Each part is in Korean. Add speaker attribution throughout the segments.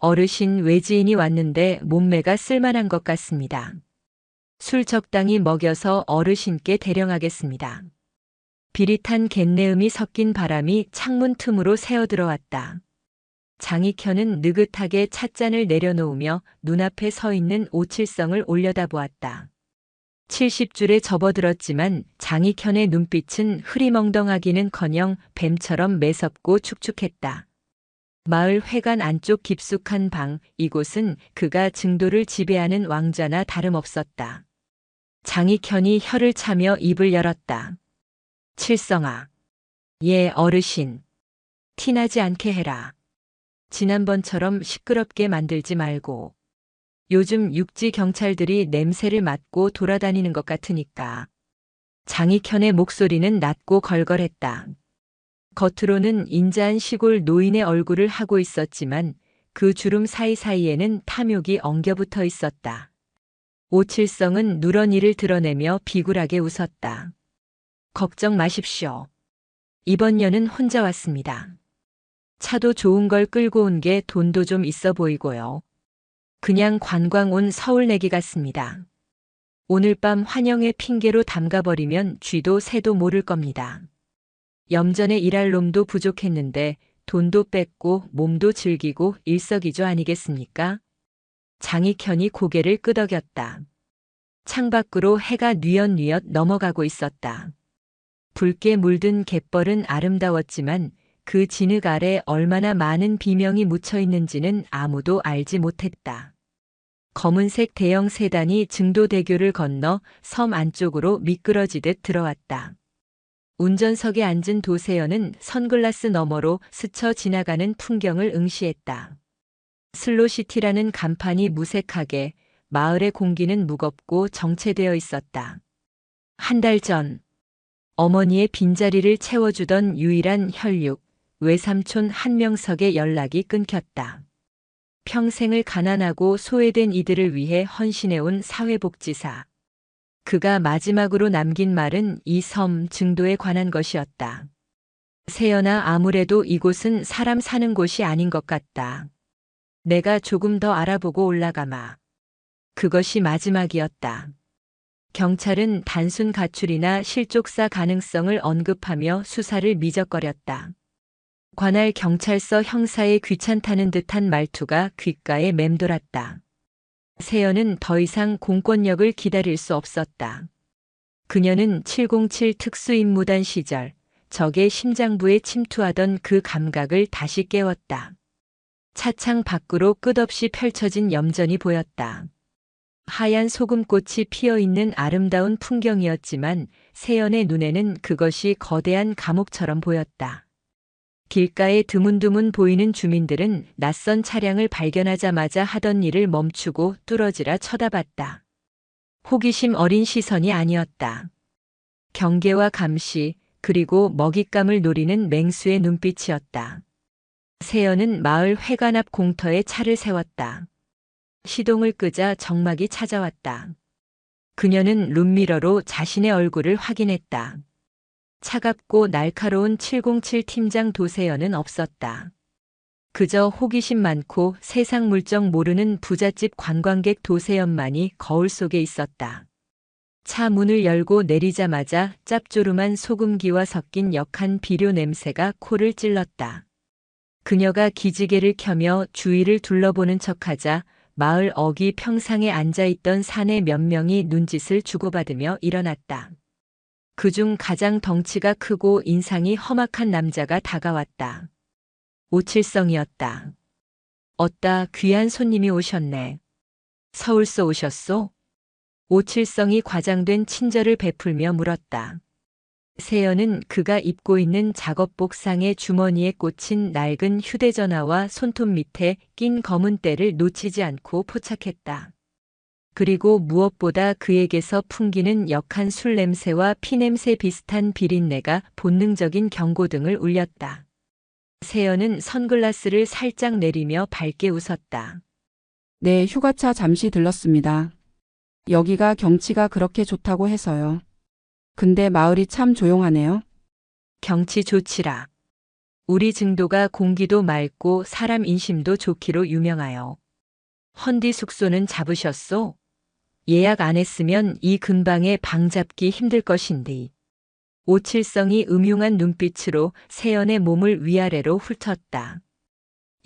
Speaker 1: 어르신 외지인이 왔는데 몸매가 쓸만한 것 같습니다. 술 적당히 먹여서 어르신께 대령하겠습니다. 비릿한 갯내음이 섞인 바람이 창문 틈으로 새어 들어왔다. 장익현은 느긋하게 찻잔을 내려놓으며 눈앞에 서 있는 오칠성을 올려다보았다. 70줄에 접어들었지만 장익현의 눈빛은 흐리멍덩하기는커녕 뱀처럼 매섭고 축축했다. 마을 회관 안쪽 깊숙한 방, 이곳은 그가 증도를 지배하는 왕좌나 다름없었다. 장익현이 혀를 차며 입을 열었다. 칠성아. 예, 어르신. 티나지 않게 해라. 지난번처럼 시끄럽게 만들지 말고. 요즘 육지 경찰들이 냄새를 맡고 돌아다니는 것 같으니까. 장익현의 목소리는 낮고 걸걸했다. 겉으로는 인자한 시골 노인의 얼굴을 하고 있었지만 그 주름 사이사이에는 탐욕이 엉겨붙어 있었다. 오칠성은 누런 이를 드러내며 비굴하게 웃었다. 걱정 마십시오. 이번 년은 혼자 왔습니다. 차도 좋은 걸 끌고 온 게 돈도 좀 있어 보이고요. 그냥 관광 온 서울내기 같습니다. 오늘 밤 환영의 핑계로 담가버리면 쥐도 새도 모를 겁니다. 염전에 일할 놈도 부족했는데 돈도 뺏고 몸도 즐기고 일석이조 아니겠습니까? 장익현이 고개를 끄덕였다. 창밖으로 해가 뉘엿뉘엿 넘어가고 있었다. 붉게 물든 갯벌은 아름다웠지만 그 진흙 아래 얼마나 많은 비명이 묻혀 있는지는 아무도 알지 못했다. 검은색 대형 세단이 증도대교를 건너 섬 안쪽으로 미끄러지듯 들어왔다. 운전석에 앉은 도세연은 선글라스 너머로 스쳐 지나가는 풍경을 응시했다. 슬로시티라는 간판이 무색하게, 마을의 공기는 무겁고 정체되어 있었다. 한 달 전, 어머니의 빈자리를 채워주던 유일한 혈육, 외삼촌 한명석의 연락이 끊겼다. 평생을 가난하고 소외된 이들을 위해 헌신해온 사회복지사. 그가 마지막으로 남긴 말은 이 섬 증도에 관한 것이었다. 세연아, 아무래도 이곳은 사람 사는 곳이 아닌 것 같다. 내가 조금 더 알아보고 올라가마. 그것이 마지막이었다. 경찰은 단순 가출이나 실족사 가능성을 언급하며 수사를 미적거렸다. 관할 경찰서 형사의 귀찮다는 듯한 말투가 귓가에 맴돌았다. 세연은 더 이상 공권력을 기다릴 수 없었다. 그녀는 707 특수임무단 시절 적의 심장부에 침투하던 그 감각을 다시 깨웠다. 차창 밖으로 끝없이 펼쳐진 염전이 보였다. 하얀 소금꽃이 피어있는 아름다운 풍경이었지만 세연의 눈에는 그것이 거대한 감옥처럼 보였다. 길가에 드문드문 보이는 주민들은 낯선 차량을 발견하자마자 하던 일을 멈추고 뚫어지라 쳐다봤다. 호기심 어린 시선이 아니었다. 경계와 감시, 그리고 먹잇감을 노리는 맹수의 눈빛이었다. 세연은 마을 회관 앞 공터에 차를 세웠다. 시동을 끄자 정막이 찾아왔다. 그녀는 룸미러로 자신의 얼굴을 확인했다. 차갑고 날카로운 707 팀장 도세연은 없었다. 그저 호기심 많고 세상 물정 모르는 부잣집 관광객 도세연만이 거울 속에 있었다. 차 문을 열고 내리자마자 짭조름한 소금기와 섞인 역한 비료 냄새가 코를 찔렀다. 그녀가 기지개를 켜며 주위를 둘러보는 척하자 마을 어귀 평상에 앉아있던 사내 몇 명이 눈짓을 주고받으며 일어났다. 그중 가장 덩치가 크고 인상이 험악한 남자가 다가왔다. 오칠성이었다. 어따 귀한 손님이 오셨네. 서울서 오셨소? 오칠성이 과장된 친절을 베풀며 물었다. 세연은 그가 입고 있는 작업복 상의 주머니에 꽂힌 낡은 휴대전화와 손톱 밑에 낀 검은 때를 놓치지 않고 포착했다. 그리고 무엇보다 그에게서 풍기는 역한 술 냄새와 피냄새 비슷한 비린내가 본능적인 경고등을 울렸다. 세연은 선글라스를 살짝 내리며 밝게 웃었다.
Speaker 2: 네, 휴가차 잠시 들렀습니다. 여기가 경치가 그렇게 좋다고 해서요. 근데 마을이 참 조용하네요.
Speaker 1: 경치 좋지라. 우리 증도가 공기도 맑고 사람 인심도 좋기로 유명하여. 헌디 숙소는 잡으셨소? 예약 안 했으면 이 근방에 방 잡기 힘들 것인디. 오칠성이 음흉한 눈빛으로 세연의 몸을 위아래로 훑었다.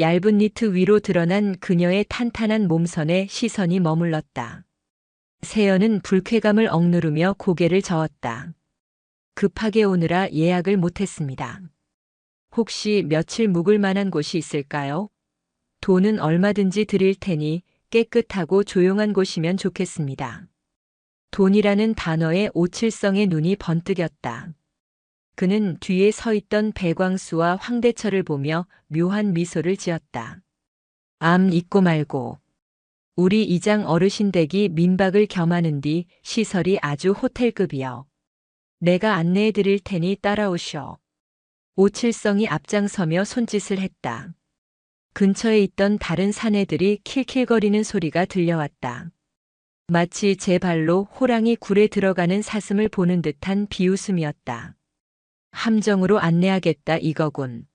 Speaker 1: 얇은 니트 위로 드러난 그녀의 탄탄한 몸선에 시선이 머물렀다. 세연은 불쾌감을 억누르며 고개를 저었다. 급하게 오느라 예약을 못했습니다. 혹시 며칠 묵을 만한 곳이 있을까요? 돈은 얼마든지 드릴 테니 깨끗하고 조용한 곳이면 좋겠습니다. 돈이라는 단어에 오칠성의 눈이 번뜩였다. 그는 뒤에 서 있던 배광수와 황대철을 보며 묘한 미소를 지었다. 암 잊고 말고. 우리 이장 어르신 댁이 민박을 겸하는 뒤 시설이 아주 호텔급이여. 내가 안내해 드릴 테니 따라오쇼. 오칠성이 앞장서며 손짓을 했다. 근처에 있던 다른 사내들이 킬킬거리는 소리가 들려왔다. 마치 제 발로 호랑이 굴에 들어가는 사슴을 보는 듯한 비웃음이었다. 함정으로 안내하겠다 이거군.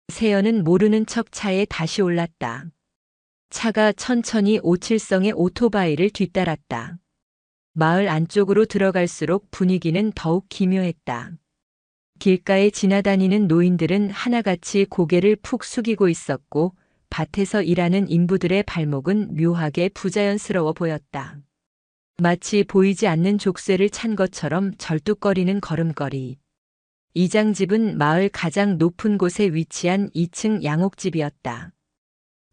Speaker 1: 세연은 모르는 척 차에 다시 올랐다. 차가 천천히 오칠성의 오토바이를 뒤따랐다. 마을 안쪽으로 들어갈수록 분위기는 더욱 기묘했다. 길가에 지나다니는 노인들은 하나같이 고개를 푹 숙이고 있었고 밭에서 일하는 인부들의 발목은 묘하게 부자연스러워 보였다. 마치 보이지 않는 족쇄를 찬 것처럼 절뚝거리는 걸음걸이. 이장 집은 마을 가장 높은 곳에 위치한 2층 양옥집이었다.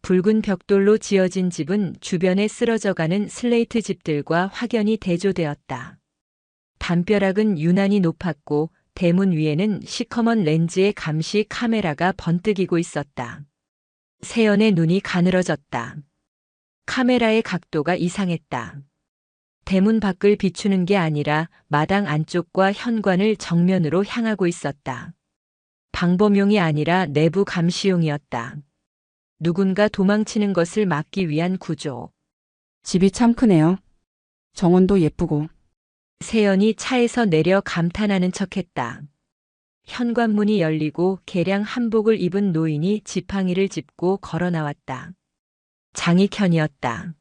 Speaker 1: 붉은 벽돌로 지어진 집은 주변에 쓰러져가는 슬레이트 집들과 확연히 대조되었다. 담벼락은 유난히 높았고 대문 위에는 시커먼 렌즈의 감시 카메라가 번뜩이고 있었다. 세연의 눈이 가늘어졌다. 카메라의 각도가 이상했다. 대문 밖을 비추는 게 아니라 마당 안쪽과 현관을 정면으로 향하고 있었다. 방범용이 아니라 내부 감시용이었다. 누군가 도망치는 것을 막기 위한 구조.
Speaker 2: 집이 참 크네요. 정원도 예쁘고.
Speaker 1: 세연이 차에서 내려 감탄하는 척했다. 현관문이 열리고 개량 한복을 입은 노인이 지팡이를 짚고 걸어 나왔다. 장익현이었다.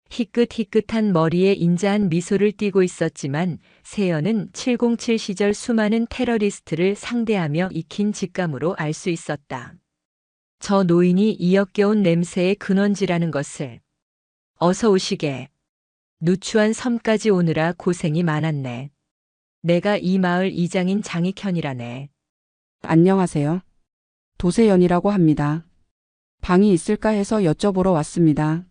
Speaker 1: 희끗희끗한 머리에 인자한 미소를 띠고 있었지만 세연은 707 시절 수많은 테러리스트를 상대하며 익힌 직감으로 알 수 있었다. 저 노인이 이 역겨운 냄새의 근원지라는 것을. 어서 오시게. 누추한 섬까지 오느라 고생이 많았네. 내가 이 마을 이장인 장익현이라네.
Speaker 2: 안녕하세요. 도세연이라고 합니다. 방이 있을까 해서 여쭤보러 왔습니다.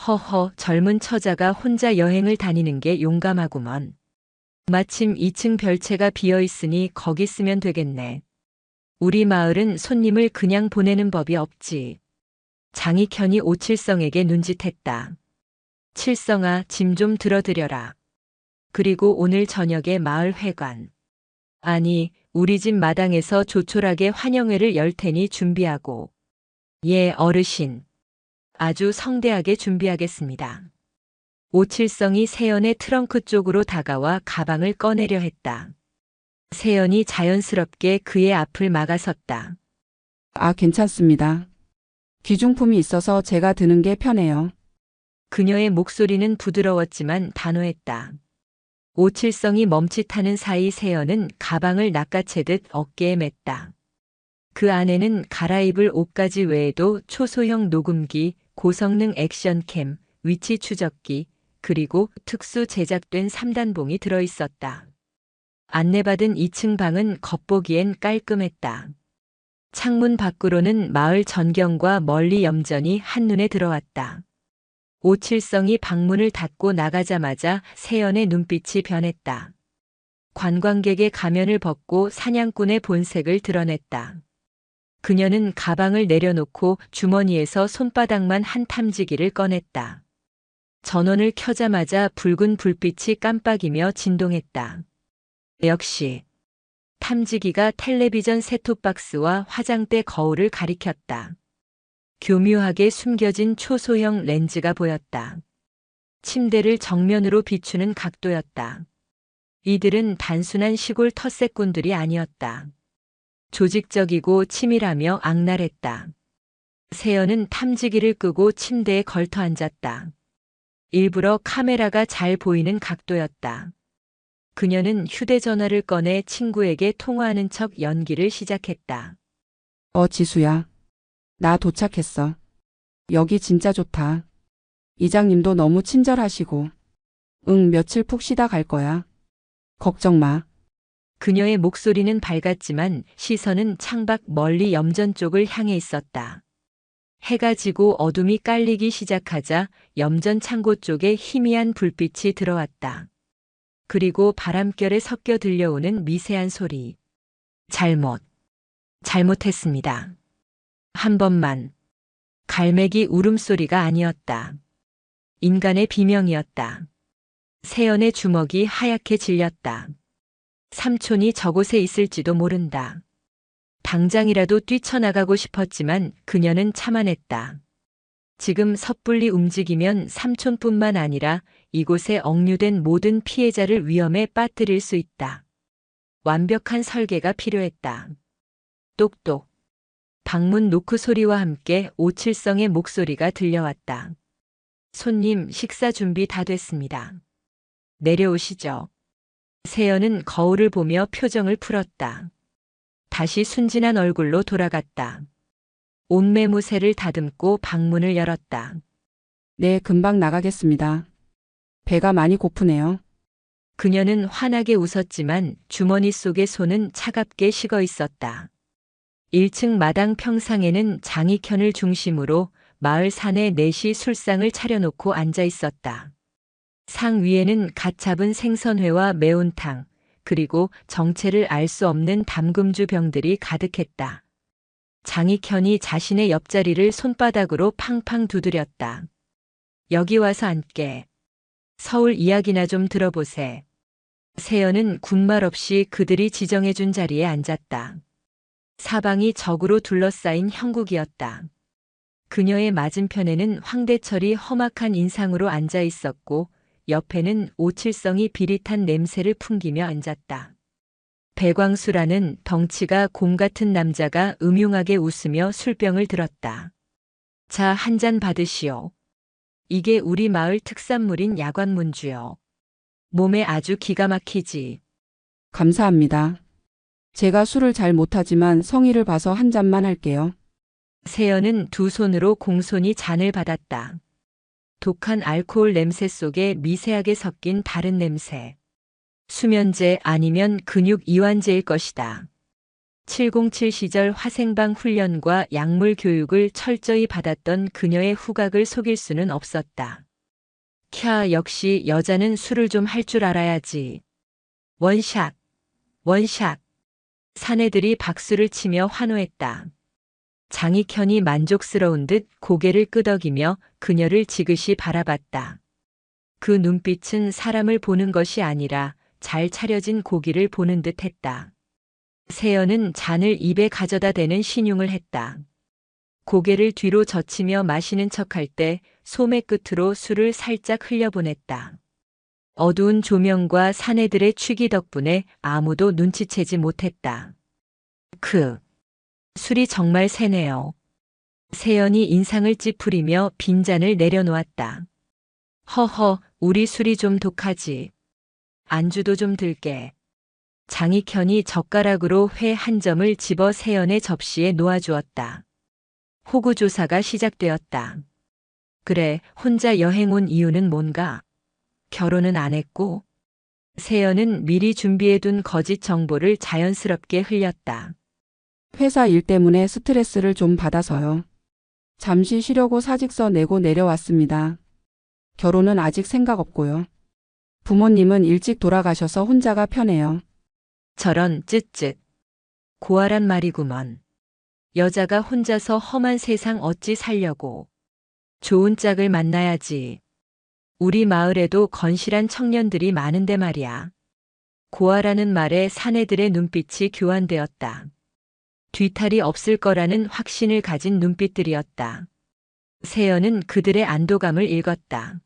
Speaker 1: 허허, 젊은 처자가 혼자 여행을 다니는 게 용감하구먼. 마침 2층 별채가 비어 있으니 거기 쓰면 되겠네. 우리 마을은 손님을 그냥 보내는 법이 없지. 장익현이 오칠성에게 눈짓했다. 칠성아, 짐 좀 들어드려라. 그리고 오늘 저녁에 마을 회관. 아니, 우리 집 마당에서 조촐하게 환영회를 열 테니 준비하고. 예, 어르신. 아주 성대하게 준비하겠습니다. 오칠성이 세연의 트렁크 쪽으로 다가와 가방을 꺼내려 했다. 세연이 자연스럽게 그의 앞을 막아섰다.
Speaker 2: 아, 괜찮습니다. 귀중품이 있어서 제가 드는 게 편해요.
Speaker 1: 그녀의 목소리는 부드러웠지만 단호했다. 오칠성이 멈칫하는 사이 세연은 가방을 낚아채듯 어깨에 맸다. 그 안에는 갈아입을 옷가지 외에도 초소형 녹음기, 고성능 액션캠, 위치 추적기, 그리고 특수 제작된 3단봉이 들어있었다. 안내받은 2층 방은 겉보기엔 깔끔했다. 창문 밖으로는 마을 전경과 멀리 염전이 한눈에 들어왔다. 오칠성이 방문을 닫고 나가자마자 세연의 눈빛이 변했다. 관광객의 가면을 벗고 사냥꾼의 본색을 드러냈다. 그녀는 가방을 내려놓고 주머니에서 손바닥만 한 탐지기를 꺼냈다. 전원을 켜자마자 붉은 불빛이 깜빡이며 진동했다. 역시 탐지기가 텔레비전 셋톱박스와 화장대 거울을 가리켰다. 교묘하게 숨겨진 초소형 렌즈가 보였다. 침대를 정면으로 비추는 각도였다. 이들은 단순한 시골 텃세꾼들이 아니었다. 조직적이고 치밀하며 악랄했다. 세연은 탐지기를 끄고 침대에 걸터 앉았다. 일부러 카메라가 잘 보이는 각도였다. 그녀는 휴대전화를 꺼내 친구에게 통화하는 척 연기를 시작했다.
Speaker 2: 지수야. 나 도착했어. 여기 진짜 좋다. 이장님도 너무 친절하시고. 응, 며칠 푹 쉬다 갈 거야. 걱정 마.
Speaker 1: 그녀의 목소리는 밝았지만 시선은 창밖 멀리 염전 쪽을 향해 있었다. 해가 지고 어둠이 깔리기 시작하자 염전 창고 쪽에 희미한 불빛이 들어왔다. 그리고 바람결에 섞여 들려오는 미세한 소리. 잘못했습니다. 한 번만. 갈매기 울음소리가 아니었다. 인간의 비명이었다. 세연의 주먹이 하얗게 질렸다. 삼촌이 저곳에 있을지도 모른다. 당장이라도 뛰쳐나가고 싶었지만 그녀는 참아냈다. 지금 섣불리 움직이면 삼촌뿐만 아니라 이곳에 억류된 모든 피해자를 위험에 빠뜨릴 수 있다. 완벽한 설계가 필요했다. 똑똑. 방문 노크 소리와 함께 오칠성의 목소리가 들려왔다. 손님, 식사 준비 다 됐습니다. 내려오시죠. 세연은 거울을 보며 표정을 풀었다. 다시 순진한 얼굴로 돌아갔다. 옷매무새를 다듬고 방문을 열었다.
Speaker 2: 네, 금방 나가겠습니다. 배가 많이 고프네요.
Speaker 1: 그녀는 환하게 웃었지만 주머니 속의 손은 차갑게 식어 있었다. 1층 마당 평상에는 장익현을 중심으로 마을 사내 넷이 술상을 차려놓고 앉아 있었다. 상 위에는 갓 잡은 생선회와 매운탕, 그리고 정체를 알 수 없는 담금주 병들이 가득했다. 장익현이 자신의 옆자리를 손바닥으로 팡팡 두드렸다. 여기 와서 앉게. 서울 이야기나 좀 들어보세. 세연은 군말 없이 그들이 지정해준 자리에 앉았다. 사방이 적으로 둘러싸인 형국이었다. 그녀의 맞은편에는 황대철이 험악한 인상으로 앉아 있었고 옆에는 오칠성이 비릿한 냄새를 풍기며 앉았다. 배광수라는 덩치가 곰 같은 남자가 음흉하게 웃으며 술병을 들었다. 자, 한 잔 받으시오. 이게 우리 마을 특산물인 야관문주요. 몸에 아주 기가 막히지.
Speaker 2: 감사합니다. 제가 술을 잘 못하지만 성의를 봐서 한 잔만 할게요.
Speaker 1: 세연은 두 손으로 공손히 잔을 받았다. 독한 알코올 냄새 속에 미세하게 섞인 다른 냄새. 수면제 아니면 근육 이완제일 것이다. 707 시절 화생방 훈련과 약물 교육을 철저히 받았던 그녀의 후각을 속일 수는 없었다. 캬, 역시 여자는 술을 좀 할 줄 알아야지. 원샷, 원샷. 사내들이 박수를 치며 환호했다. 장익현이 만족스러운 듯 고개를 끄덕이며 그녀를 지그시 바라봤다. 그 눈빛은 사람을 보는 것이 아니라 잘 차려진 고기를 보는 듯 했다. 세연은 잔을 입에 가져다 대는 신용을 했다. 고개를 뒤로 젖히며 마시는 척할 때 소매 끝으로 술을 살짝 흘려보냈다. 어두운 조명과 사내들의 취기 덕분에 아무도 눈치채지 못했다. 술이 정말 세네요. 세연이 인상을 찌푸리며 빈잔을 내려놓았다. 허허, 우리 술이 좀 독하지. 안주도 좀 들게. 장익현이 젓가락으로 회 한 점을 집어 세연의 접시에 놓아주었다. 호구조사가 시작되었다. 그래, 혼자 여행 온 이유는 뭔가? 결혼은 안 했고? 세연은 미리 준비해둔 거짓 정보를 자연스럽게 흘렸다.
Speaker 2: 회사 일 때문에 스트레스를 좀 받아서요. 잠시 쉬려고 사직서 내고 내려왔습니다. 결혼은 아직 생각 없고요. 부모님은 일찍 돌아가셔서 혼자가 편해요.
Speaker 1: 저런 쯧쯧. 고아란 말이구먼. 여자가 혼자서 험한 세상 어찌 살려고. 좋은 짝을 만나야지. 우리 마을에도 건실한 청년들이 많은데 말이야. 고아라는 말에 사내들의 눈빛이 교환되었다. 뒤탈이 없을 거라는 확신을 가진 눈빛들이었다. 세연은 그들의 안도감을 읽었다.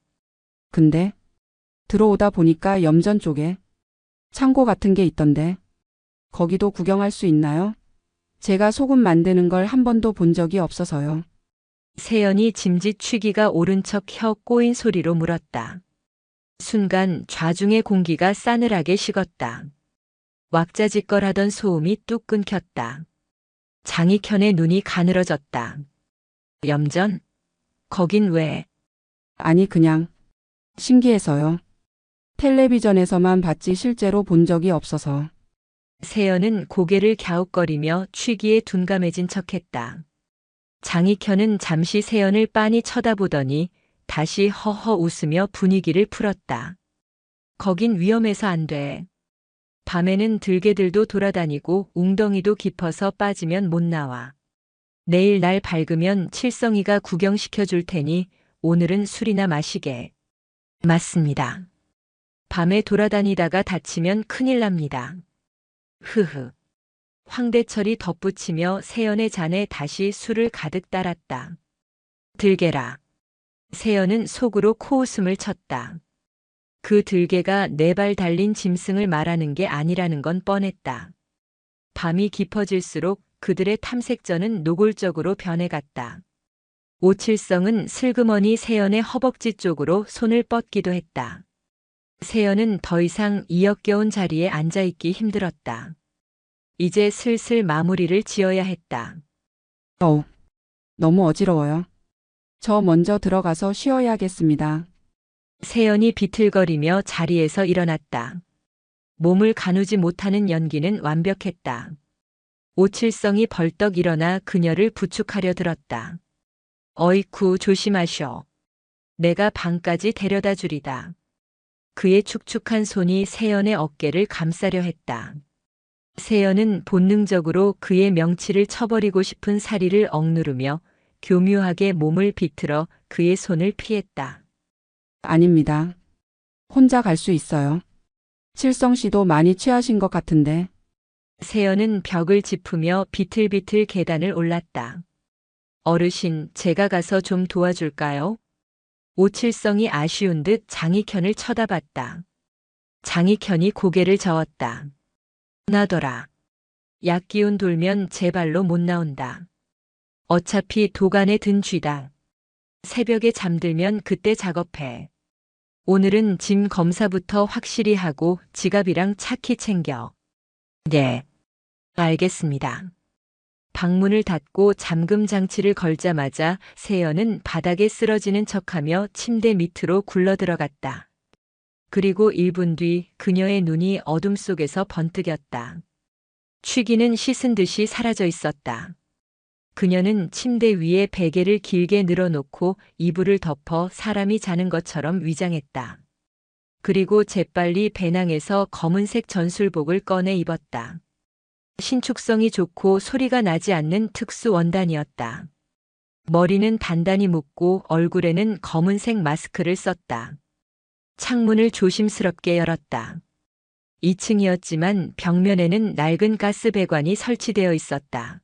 Speaker 2: 근데 들어오다 보니까 염전 쪽에 창고 같은 게 있던데 거기도 구경할 수 있나요? 제가 소금 만드는 걸 한 번도 본 적이 없어서요.
Speaker 1: 세연이 짐짓 취기가 오른 척 혀 꼬인 소리로 물었다. 순간 좌중의 공기가 싸늘하게 식었다. 왁자지껄하던 소음이 뚝 끊겼다. 장익현의 눈이 가늘어졌다. 염전? 거긴 왜?
Speaker 2: 아니, 그냥 신기해서요. 텔레비전에서만 봤지 실제로 본 적이 없어서.
Speaker 1: 세연은 고개를 갸웃거리며 취기에 둔감해진 척했다. 장익현은 잠시 세연을 빤히 쳐다보더니 다시 허허 웃으며 분위기를 풀었다. 거긴 위험해서 안 돼. 밤에는 들개들도 돌아다니고 웅덩이도 깊어서 빠지면 못 나와. 내일 날 밝으면 칠성이가 구경시켜 줄 테니 오늘은 술이나 마시게. 맞습니다. 밤에 돌아다니다가 다치면 큰일 납니다. 흐흐. 황대철이 덧붙이며 세연의 잔에 다시 술을 가득 따랐다. 들개라. 세연은 속으로 코웃음을 쳤다. 그 들개가 4발 달린 짐승을 말하는 게 아니라는 건 뻔했다. 밤이 깊어질수록 그들의 탐색전은 노골적으로 변해갔다. 오칠성은 슬그머니 세연의 허벅지 쪽으로 손을 뻗기도 했다. 세연은 더 이상 이 역겨운 자리에 앉아있기 힘들었다. 이제 슬슬 마무리를 지어야 했다.
Speaker 2: 너무 어지러워요. 저 먼저 들어가서 쉬어야겠습니다.
Speaker 1: 세연이 비틀거리며 자리에서 일어났다. 몸을 가누지 못하는 연기는 완벽했다. 오칠성이 벌떡 일어나 그녀를 부축하려 들었다. 어이쿠 조심하셔. 내가 방까지 데려다 주리다. 그의 축축한 손이 세연의 어깨를 감싸려 했다. 세연은 본능적으로 그의 명치를 쳐버리고 싶은 사리를 억누르며 교묘하게 몸을 비틀어 그의 손을 피했다.
Speaker 2: 아닙니다. 혼자 갈 수 있어요. 칠성 씨도 많이 취하신 것 같은데.
Speaker 1: 세연은 벽을 짚으며 비틀비틀 계단을 올랐다. 어르신, 제가 가서 좀 도와줄까요? 오칠성이 아쉬운 듯 장익현을 쳐다봤다. 장익현이 고개를 저었다. 나더라. 약기운 돌면 제 발로 못 나온다. 어차피 도간에 든 쥐다. 새벽에 잠들면 그때 작업해. 오늘은 짐 검사부터 확실히 하고 지갑이랑 차 키 챙겨. 네. 알겠습니다. 방문을 닫고 잠금 장치를 걸자마자 세연은 바닥에 쓰러지는 척하며 침대 밑으로 굴러들어갔다. 그리고 1분 뒤 그녀의 눈이 어둠 속에서 번뜩였다. 취기는 씻은 듯이 사라져 있었다. 그녀는 침대 위에 베개를 길게 늘어놓고 이불을 덮어 사람이 자는 것처럼 위장했다. 그리고 재빨리 배낭에서 검은색 전술복을 꺼내 입었다. 신축성이 좋고 소리가 나지 않는 특수 원단이었다. 머리는 단단히 묶고 얼굴에는 검은색 마스크를 썼다. 창문을 조심스럽게 열었다. 2층이었지만 벽면에는 낡은 가스 배관이 설치되어 있었다.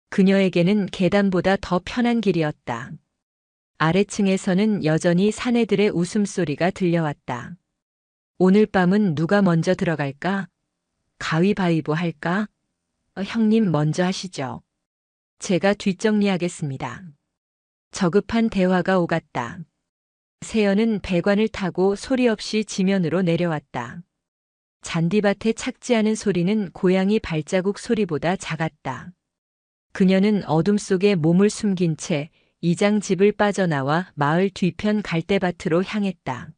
Speaker 1: 그녀에게는 계단보다 더 편한 길이었다. 아래층에서는 여전히 사내들의 웃음소리가 들려왔다. 오늘 밤은 누가 먼저 들어갈까? 가위바위보 할까? 형님 먼저 하시죠. 제가 뒷정리하겠습니다. 저급한 대화가 오갔다. 세연은 배관을 타고 소리 없이 지면으로 내려왔다. 잔디밭에 착지하는 소리는 고양이 발자국 소리보다 작았다. 그녀는 어둠 속에 몸을 숨긴 채 이장집을 빠져나와 마을 뒤편 갈대밭으로 향했다.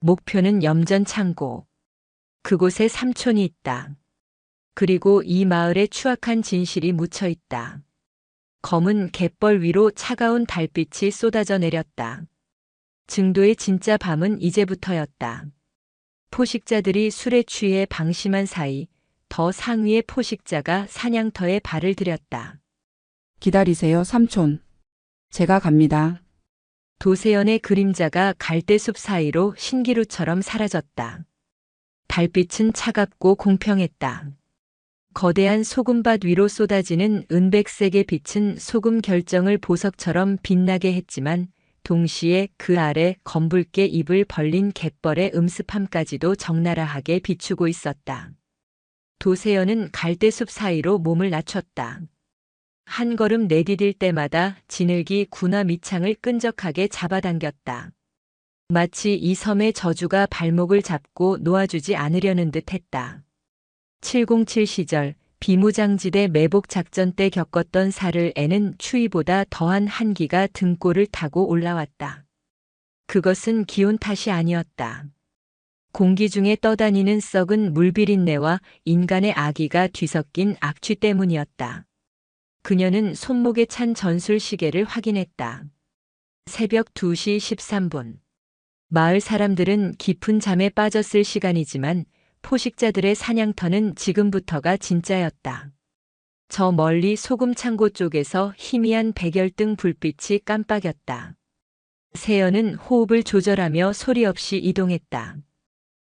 Speaker 1: 목표는 염전 창고. 그곳에 삼촌이 있다. 그리고 이 마을에 추악한 진실이 묻혀 있다. 검은 갯벌 위로 차가운 달빛이 쏟아져 내렸다. 증도의 진짜 밤은 이제부터였다. 포식자들이 술에 취해 방심한 사이 더 상위의 포식자가 사냥터에 발을 들였다.
Speaker 2: 기다리세요, 삼촌. 제가 갑니다.
Speaker 1: 도세연의 그림자가 갈대숲 사이로 신기루처럼 사라졌다. 달빛은 차갑고 공평했다. 거대한 소금밭 위로 쏟아지는 은백색의 빛은 소금 결정을 보석처럼 빛나게 했지만 동시에 그 아래 검붉게 입을 벌린 갯벌의 음습함까지도 적나라하게 비추고 있었다. 도세연은 갈대숲 사이로 몸을 낮췄다. 한 걸음 내디딜 때마다 지늘기 군화 밑창을 끈적하게 잡아당겼다. 마치 이 섬의 저주가 발목을 잡고 놓아주지 않으려는 듯 했다. 707 시절 비무장지대 매복 작전 때 겪었던 살을 애는 추위보다 더한 한기가 등골을 타고 올라왔다. 그것은 기온 탓이 아니었다. 공기 중에 떠다니는 썩은 물비린내와 인간의 악의가 뒤섞인 악취 때문이었다. 그녀는 손목에 찬 전술 시계를 확인했다. 새벽 2시 13분. 마을 사람들은 깊은 잠에 빠졌을 시간이지만 포식자들의 사냥터는 지금부터가 진짜였다. 저 멀리 소금 창고 쪽에서 희미한 백열등 불빛이 깜빡였다. 세연은 호흡을 조절하며 소리 없이 이동했다.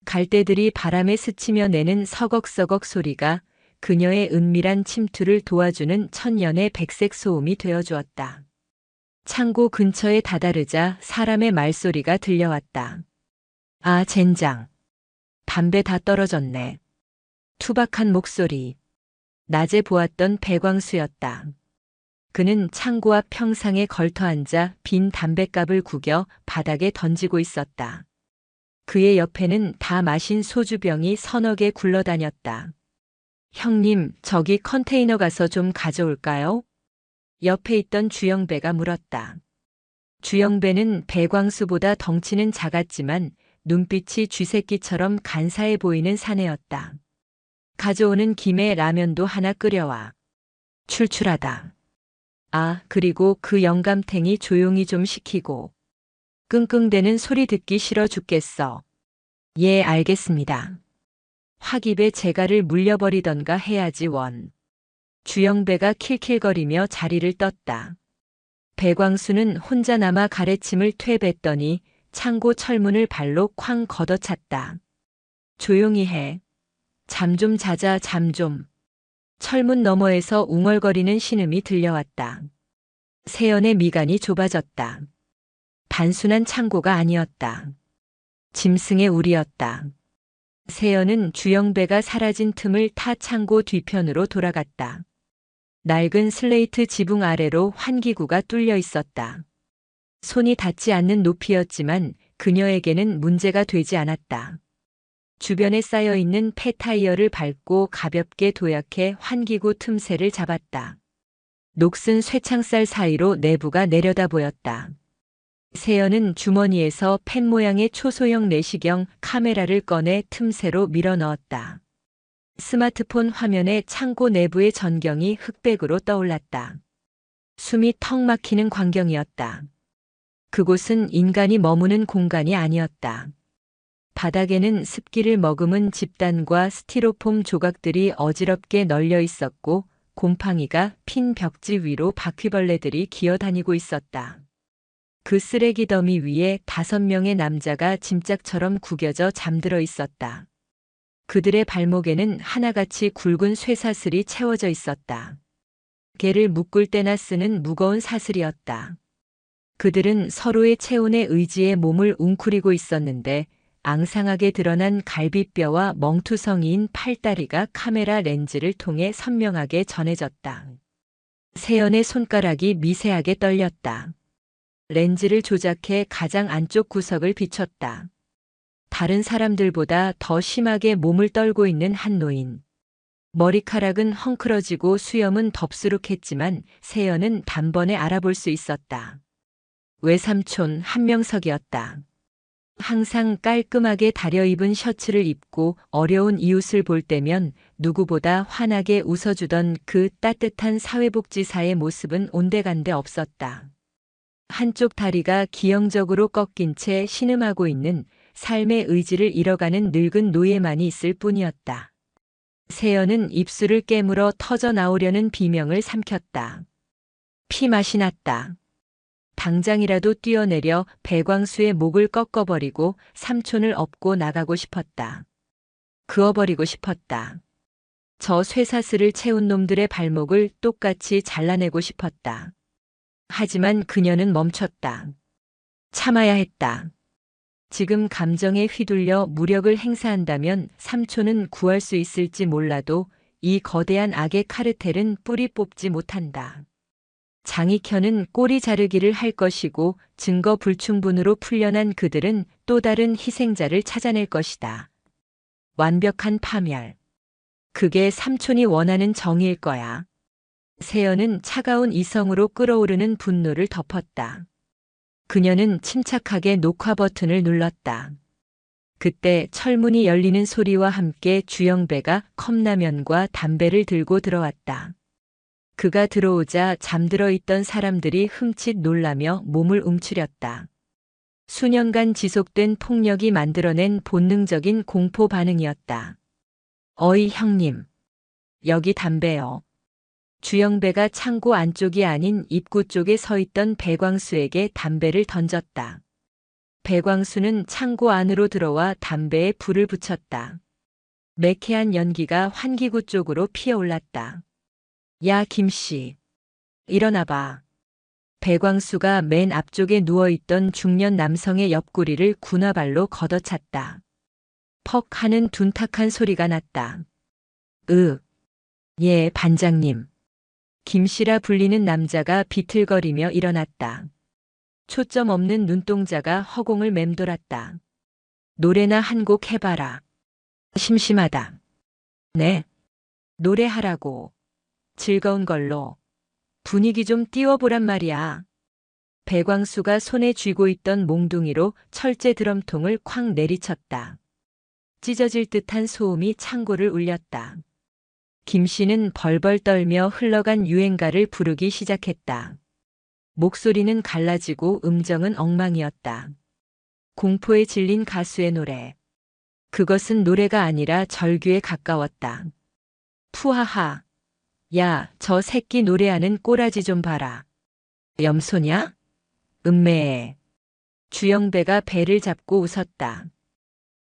Speaker 1: 갈대들이 바람에 스치며 내는 서걱서걱 소리가 그녀의 은밀한 침투를 도와주는 천년의 백색 소음이 되어주었다. 창고 근처에 다다르자 사람의 말소리가 들려왔다. 아, 젠장. 담배 다 떨어졌네. 투박한 목소리. 낮에 보았던 배광수였다. 그는 창고 앞 평상에 걸터앉아 빈 담뱃갑을 구겨 바닥에 던지고 있었다. 그의 옆에는 다 마신 소주병이 서너 개 굴러다녔다. 형님, 저기 컨테이너 가서 좀 가져올까요? 옆에 있던 주영배가 물었다. 주영배는 배광수보다 덩치는 작았지만 눈빛이 쥐새끼처럼 간사해 보이는 사내였다. 가져오는 김에 라면도 하나 끓여와. 출출하다. 아, 그리고 그 영감탱이 조용히 좀 시키고. 끙끙대는 소리 듣기 싫어 죽겠어. 예, 알겠습니다. 확입에 재갈을 물려버리던가 해야지 원. 주영배가 킬킬거리며 자리를 떴다. 배광수는 혼자 남아 가래침을 퇴뱉더니 창고 철문을 발로 쾅 걷어찼다. 조용히 해. 잠 좀 자자, 잠 좀. 철문 너머에서 웅얼거리는 신음이 들려왔다. 세연의 미간이 좁아졌다. 단순한 창고가 아니었다. 짐승의 우리였다. 세연은 주영배가 사라진 틈을 타 창고 뒤편으로 돌아갔다. 낡은 슬레이트 지붕 아래로 환기구가 뚫려 있었다. 손이 닿지 않는 높이였지만 그녀에게는 문제가 되지 않았다. 주변에 쌓여있는 폐타이어를 밟고 가볍게 도약해 환기구 틈새를 잡았다. 녹슨 쇠창살 사이로 내부가 내려다 보였다. 세연은 주머니에서 펜 모양의 초소형 내시경 카메라를 꺼내 틈새로 밀어 넣었다. 스마트폰 화면에 창고 내부의 전경이 흑백으로 떠올랐다. 숨이 턱 막히는 광경이었다. 그곳은 인간이 머무는 공간이 아니었다. 바닥에는 습기를 머금은 집단과 스티로폼 조각들이 어지럽게 널려 있었고 곰팡이가 핀 벽지 위로 바퀴벌레들이 기어다니고 있었다. 그 쓰레기 더미 위에 5명의 남자가 짐짝처럼 구겨져 잠들어 있었다. 그들의 발목에는 하나같이 굵은 쇠사슬이 채워져 있었다. 개를 묶을 때나 쓰는 무거운 사슬이었다. 그들은 서로의 체온에 의지해 몸을 웅크리고 있었는데 앙상하게 드러난 갈비뼈와 멍투성이인 팔다리가 카메라 렌즈를 통해 선명하게 전해졌다. 세연의 손가락이 미세하게 떨렸다. 렌즈를 조작해 가장 안쪽 구석을 비췄다. 다른 사람들보다 더 심하게 몸을 떨고 있는 한 노인. 머리카락은 헝클어지고 수염은 덥수룩했지만 세연은 단번에 알아볼 수 있었다. 외삼촌 한명석이었다. 항상 깔끔하게 다려입은 셔츠를 입고 어려운 이웃을 볼 때면 누구보다 환하게 웃어주던 그 따뜻한 사회복지사의 모습은 온데간데 없었다. 한쪽 다리가 기형적으로 꺾인 채 신음하고 있는 삶의 의지를 잃어가는 늙은 노예만이 있을 뿐이었다. 세연은 입술을 깨물어 터져 나오려는 비명을 삼켰다. 피맛이 났다. 당장이라도 뛰어내려 배광수의 목을 꺾어버리고 삼촌을 업고 나가고 싶었다. 그어버리고 싶었다. 저 쇠사슬을 채운 놈들의 발목을 똑같이 잘라내고 싶었다. 하지만 그녀는 멈췄다. 참아야 했다. 지금 감정에 휘둘려 무력을 행사한다면 삼촌은 구할 수 있을지 몰라도 이 거대한 악의 카르텔은 뿌리 뽑지 못한다. 장익현은 꼬리 자르기를 할 것이고 증거 불충분으로 풀려난 그들은 또 다른 희생자를 찾아낼 것이다. 완벽한 파멸. 그게 삼촌이 원하는 정의일 거야. 세연은 차가운 이성으로 끓어오르는 분노를 덮었다. 그녀는 침착하게 녹화 버튼을 눌렀다. 그때 철문이 열리는 소리와 함께 주영배가 컵라면과 담배를 들고 들어왔다. 그가 들어오자 잠들어 있던 사람들이 흠칫 놀라며 몸을 움츠렸다. 수년간 지속된 폭력이 만들어낸 본능적인 공포 반응이었다. 어이 형님. 여기 담배요. 주영배가 창고 안쪽이 아닌 입구 쪽에 서 있던 배광수에게 담배를 던졌다. 배광수는 창고 안으로 들어와 담배에 불을 붙였다. 매캐한 연기가 환기구 쪽으로 피어올랐다. 야, 김씨. 일어나봐. 배광수가 맨 앞쪽에 누워있던 중년 남성의 옆구리를 군화발로 걷어찼다. 퍽 하는 둔탁한 소리가 났다. 예, 반장님. 김씨라 불리는 남자가 비틀거리며 일어났다. 초점 없는 눈동자가 허공을 맴돌았다. 노래나 한 곡 해봐라. 심심하다. 네. 노래하라고. 즐거운 걸로. 분위기 좀 띄워보란 말이야. 배광수가 손에 쥐고 있던 몽둥이로 철제 드럼통을 쾅 내리쳤다. 찢어질 듯한 소음이 창고를 울렸다. 김씨는 벌벌 떨며 흘러간 유행가를 부르기 시작했다. 목소리는 갈라지고 음정은 엉망이었다. 공포에 질린 가수의 노래. 그것은 노래가 아니라 절규에 가까웠다. 푸하하. 야, 저 새끼 노래하는 꼬라지 좀 봐라. 염소냐? 음매해. 주영배가 배를 잡고 웃었다.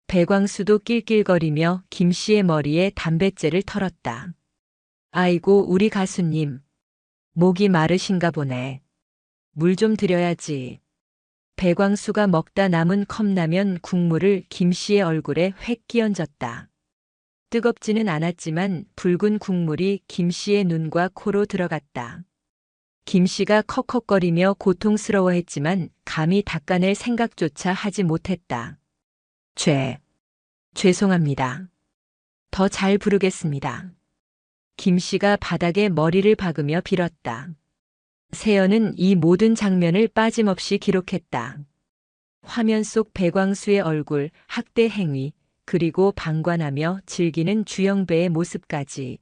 Speaker 1: 배광수도 낄낄거리며 김씨의 머리에 담뱃재를 털었다. 아이고, 우리 가수님. 목이 마르신가 보네. 물 좀 드려야지. 배광수가 먹다 남은 컵라면 국물을 김씨의 얼굴에 획 끼얹었다. 뜨겁지는 않았지만 붉은 국물이 김씨의 눈과 코로 들어갔다. 김씨가 컥컥거리며 고통스러워했지만 감히 닦아낼 생각조차 하지 못했다. 죄송합니다. 더 잘 부르겠습니다. 김씨가 바닥에 머리를 박으며 빌었다. 세연은 이 모든 장면을 빠짐없이 기록했다. 화면 속 배광수의 얼굴, 학대 행위, 그리고 방관하며 즐기는 주영배의 모습까지.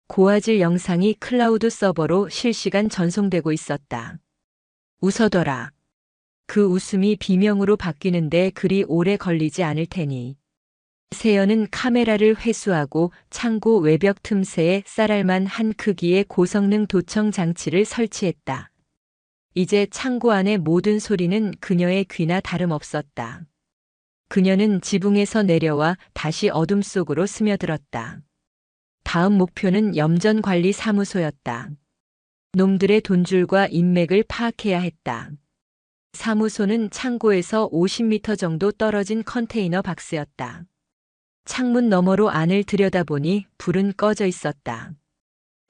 Speaker 1: 고화질 영상이 클라우드 서버로 실시간 전송되고 있었다. 웃어둬라. 그 웃음이 비명으로 바뀌는데 그리 오래 걸리지 않을 테니. 세연은 카메라를 회수하고 창고 외벽 틈새에 쌀알만 한 크기의 고성능 도청 장치를 설치했다. 이제 창고 안의 모든 소리는 그녀의 귀나 다름없었다. 그녀는 지붕에서 내려와 다시 어둠 속으로 스며들었다. 다음 목표는 염전관리사무소였다. 놈들의 돈줄과 인맥을 파악해야 했다. 사무소는 창고에서 50m 정도 떨어진 컨테이너 박스였다. 창문 너머로 안을 들여다보니 불은 꺼져 있었다.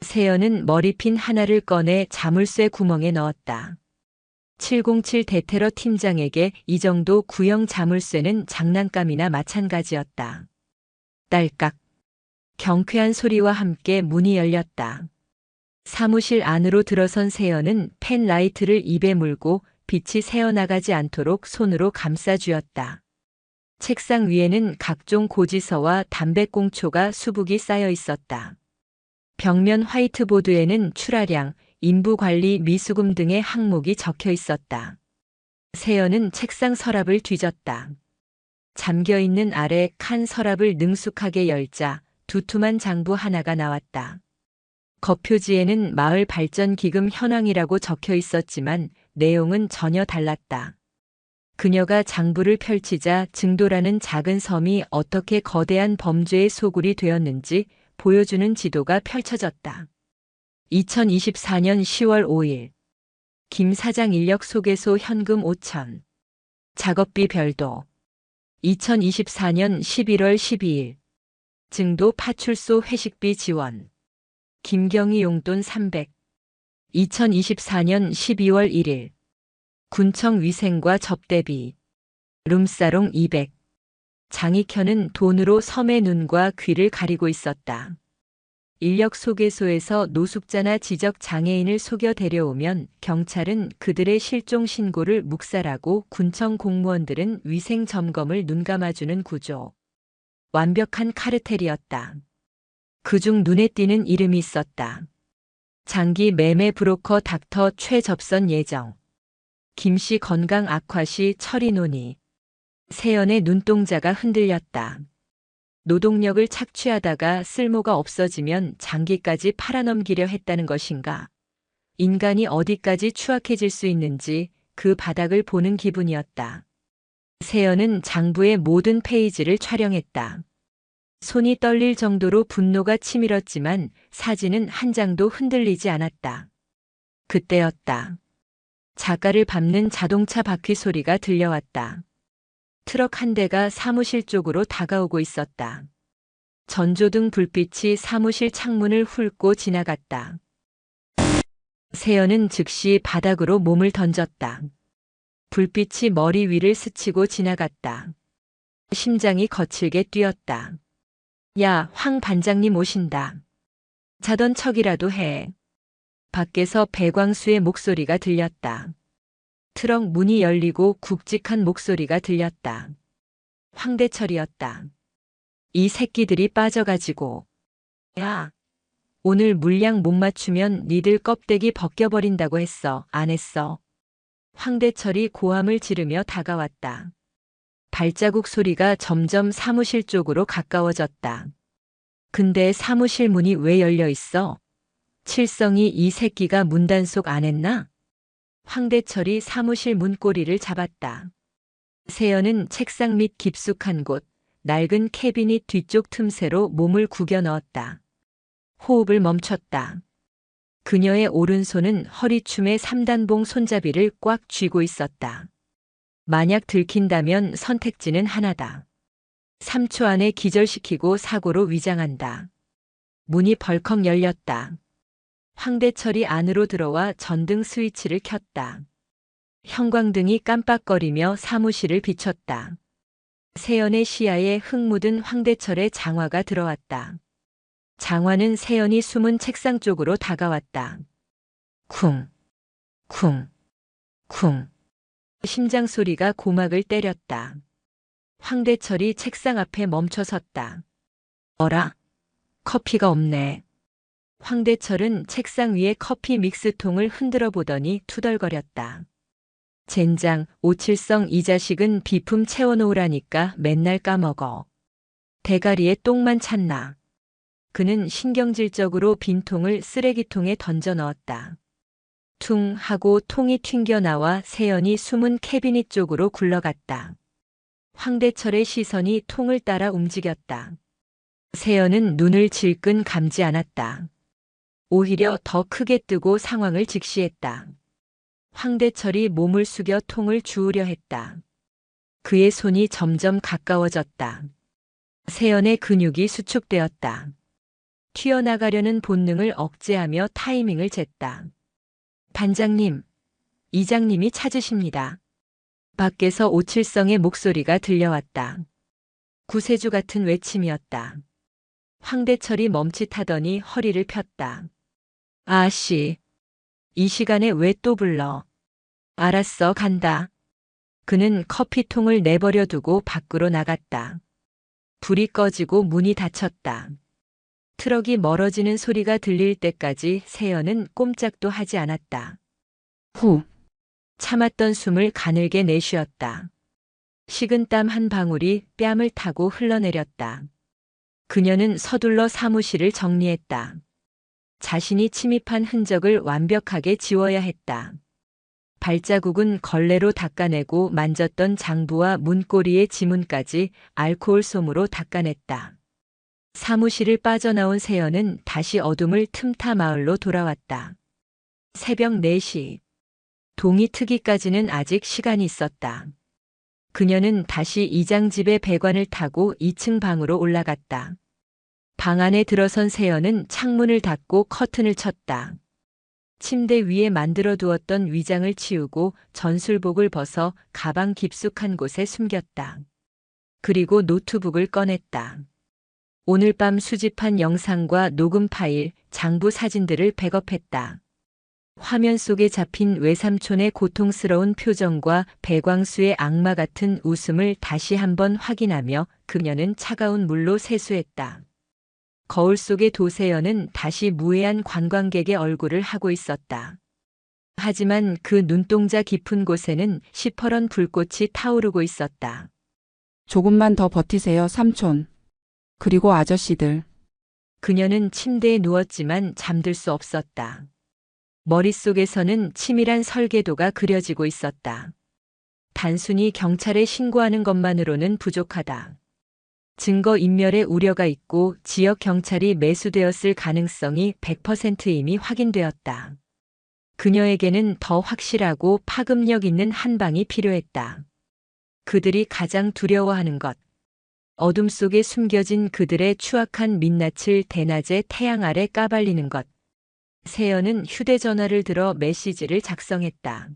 Speaker 1: 세연은 머리핀 하나를 꺼내 자물쇠 구멍에 넣었다. 707 대테러 팀장에게 이 정도 구형 자물쇠는 장난감이나 마찬가지였다. 딸깍. 경쾌한 소리와 함께 문이 열렸다. 사무실 안으로 들어선 세연은 펜라이트를 입에 물고 빛이 새어나가지 않도록 손으로 감싸 쥐었다. 책상 위에는 각종 고지서와 담배꽁초가 수북이 쌓여 있었다. 벽면 화이트보드에는 출하량, 인부관리 미수금 등의 항목이 적혀 있었다. 세연은 책상 서랍을 뒤졌다. 잠겨있는 아래 칸 서랍을 능숙하게 열자 두툼한 장부 하나가 나왔다. 겉표지에는 마을 발전 기금 현황이라고 적혀 있었지만 내용은 전혀 달랐다. 그녀가 장부를 펼치자 증도라는 작은 섬이 어떻게 거대한 범죄의 소굴이 되었는지 보여주는 지도가 펼쳐졌다. 2024년 10월 5일. 김 사장 인력 소개소 현금 5천. 작업비 별도. 2024년 11월 12일 증도 파출소 회식비 지원 김경희 용돈 300 2024년 12월 1일 군청 위생과 접대비 룸사롱 200 장익현은 돈으로 섬의 눈과 귀를 가리고 있었다. 인력 소개소에서 노숙자나 지적 장애인을 속여 데려오면 경찰은 그들의 실종 신고를 묵살하고 군청 공무원들은 위생 점검을 눈감아주는 구조. 완벽한 카르텔이었다. 그중 눈에 띄는 이름이 있었다. 장기 매매 브로커 닥터 최접선 예정. 김씨 건강 악화 시 처리 논의. 세연의 눈동자가 흔들렸다. 노동력을 착취하다가 쓸모가 없어지면 장기까지 팔아넘기려 했다는 것인가. 인간이 어디까지 추악해질 수 있는지 그 바닥을 보는 기분이었다. 세연은 장부의 모든 페이지를 촬영했다. 손이 떨릴 정도로 분노가 치밀었지만 사진은 한 장도 흔들리지 않았다. 그때였다. 작가를 밟는 자동차 바퀴 소리가 들려왔다. 트럭 한 대가 사무실 쪽으로 다가오고 있었다. 전조등 불빛이 사무실 창문을 훑고 지나갔다. 세연은 즉시 바닥으로 몸을 던졌다. 불빛이 머리 위를 스치고 지나갔다. 심장이 거칠게 뛰었다. 야, 황 반장님 오신다. 자던 척이라도 해. 밖에서 배광수의 목소리가 들렸다. 트럭 문이 열리고 굵직한 목소리가 들렸다. 황대철이었다. 이 새끼들이 빠져가지고. 야, 오늘 물량 못 맞추면 니들 껍데기 벗겨버린다고 했어. 안 했어. 황대철이 고함을 지르며 다가왔다. 발자국 소리가 점점 사무실 쪽으로 가까워졌다. 근데 사무실 문이 왜 열려 있어? 칠성이 이 새끼가 문단속 안 했나? 황대철이 사무실 문고리를 잡았다. 세연은 책상 밑 깊숙한 곳, 낡은 캐비닛 뒤쪽 틈새로 몸을 구겨 넣었다. 호흡을 멈췄다. 그녀의 오른손은 허리춤의 3단봉 손잡이를 꽉 쥐고 있었다. 만약 들킨다면 선택지는 하나다. 3초 안에 기절시키고 사고로 위장한다. 문이 벌컥 열렸다. 황대철이 안으로 들어와 전등 스위치를 켰다. 형광등이 깜빡거리며 사무실을 비췄다. 세연의 시야에 흙 묻은 황대철의 장화가 들어왔다. 장화는 세연이 숨은 책상 쪽으로 다가왔다. 쿵, 쿵, 쿵. 심장 소리가 고막을 때렸다. 황대철이 책상 앞에 멈춰섰다. 어라? 커피가 없네. 황대철은 책상 위에 커피 믹스통을 흔들어 보더니 투덜거렸다. 젠장, 오칠성 이 자식은 비품 채워놓으라니까 맨날 까먹어. 대가리에 똥만 찼나. 그는 신경질적으로 빈통을 쓰레기통에 던져 넣었다. 퉁 하고 통이 튕겨나와 세연이 숨은 캐비닛 쪽으로 굴러갔다. 황대철의 시선이 통을 따라 움직였다. 세연은 눈을 질끈 감지 않았다. 오히려 더 크게 뜨고 상황을 직시했다. 황대철이 몸을 숙여 통을 주우려 했다. 그의 손이 점점 가까워졌다. 세연의 근육이 수축되었다. 튀어나가려는 본능을 억제하며 타이밍을 쟀다. 반장님, 이장님이 찾으십니다. 밖에서 오칠성의 목소리가 들려왔다. 구세주 같은 외침이었다. 황대철이 멈칫하더니 허리를 폈다. 아씨, 이 시간에 왜 또 불러? 알았어, 간다. 그는 커피통을 내버려 두고 밖으로 나갔다. 불이 꺼지고 문이 닫혔다. 트럭이 멀어지는 소리가 들릴 때까지 세연은 꼼짝도 하지 않았다. 후. 참았던 숨을 가늘게 내쉬었다. 식은 땀 한 방울이 뺨을 타고 흘러내렸다. 그녀는 서둘러 사무실을 정리했다. 자신이 침입한 흔적을 완벽하게 지워야 했다. 발자국은 걸레로 닦아내고 만졌던 장부와 문고리의 지문까지 알코올 솜으로 닦아냈다. 사무실을 빠져나온 세연은 다시 어둠을 틈타 마을로 돌아왔다. 새벽 4시. 동이 트기까지는 아직 시간이 있었다. 그녀는 다시 이장집의 배관을 타고 2층 방으로 올라갔다. 방 안에 들어선 세연은 창문을 닫고 커튼을 쳤다. 침대 위에 만들어 두었던 위장을 치우고 전술복을 벗어 가방 깊숙한 곳에 숨겼다. 그리고 노트북을 꺼냈다. 오늘 밤 수집한 영상과 녹음 파일, 장부 사진들을 백업했다. 화면 속에 잡힌 외삼촌의 고통스러운 표정과 배광수의 악마 같은 웃음을 다시 한번 확인하며 그녀는 차가운 물로 세수했다. 거울 속의 도세연은 다시 무해한 관광객의 얼굴을 하고 있었다. 하지만 그 눈동자 깊은 곳에는 시퍼런 불꽃이 타오르고 있었다.
Speaker 2: 조금만 더 버티세요, 삼촌. 그리고 아저씨들.
Speaker 1: 그녀는 침대에 누웠지만 잠들 수 없었다. 머릿속에서는 치밀한 설계도가 그려지고 있었다. 단순히 경찰에 신고하는 것만으로는 부족하다. 증거인멸의 우려가 있고 지역 경찰이 매수되었을 가능성이 100% 이미 확인되었다. 그녀에게는 더 확실하고 파급력 있는 한 방이 필요했다. 그들이 가장 두려워하는 것. 어둠 속에 숨겨진 그들의 추악한 민낯을 대낮에 태양 아래 까발리는 것. 세연은 휴대전화를 들어 메시지를 작성했다.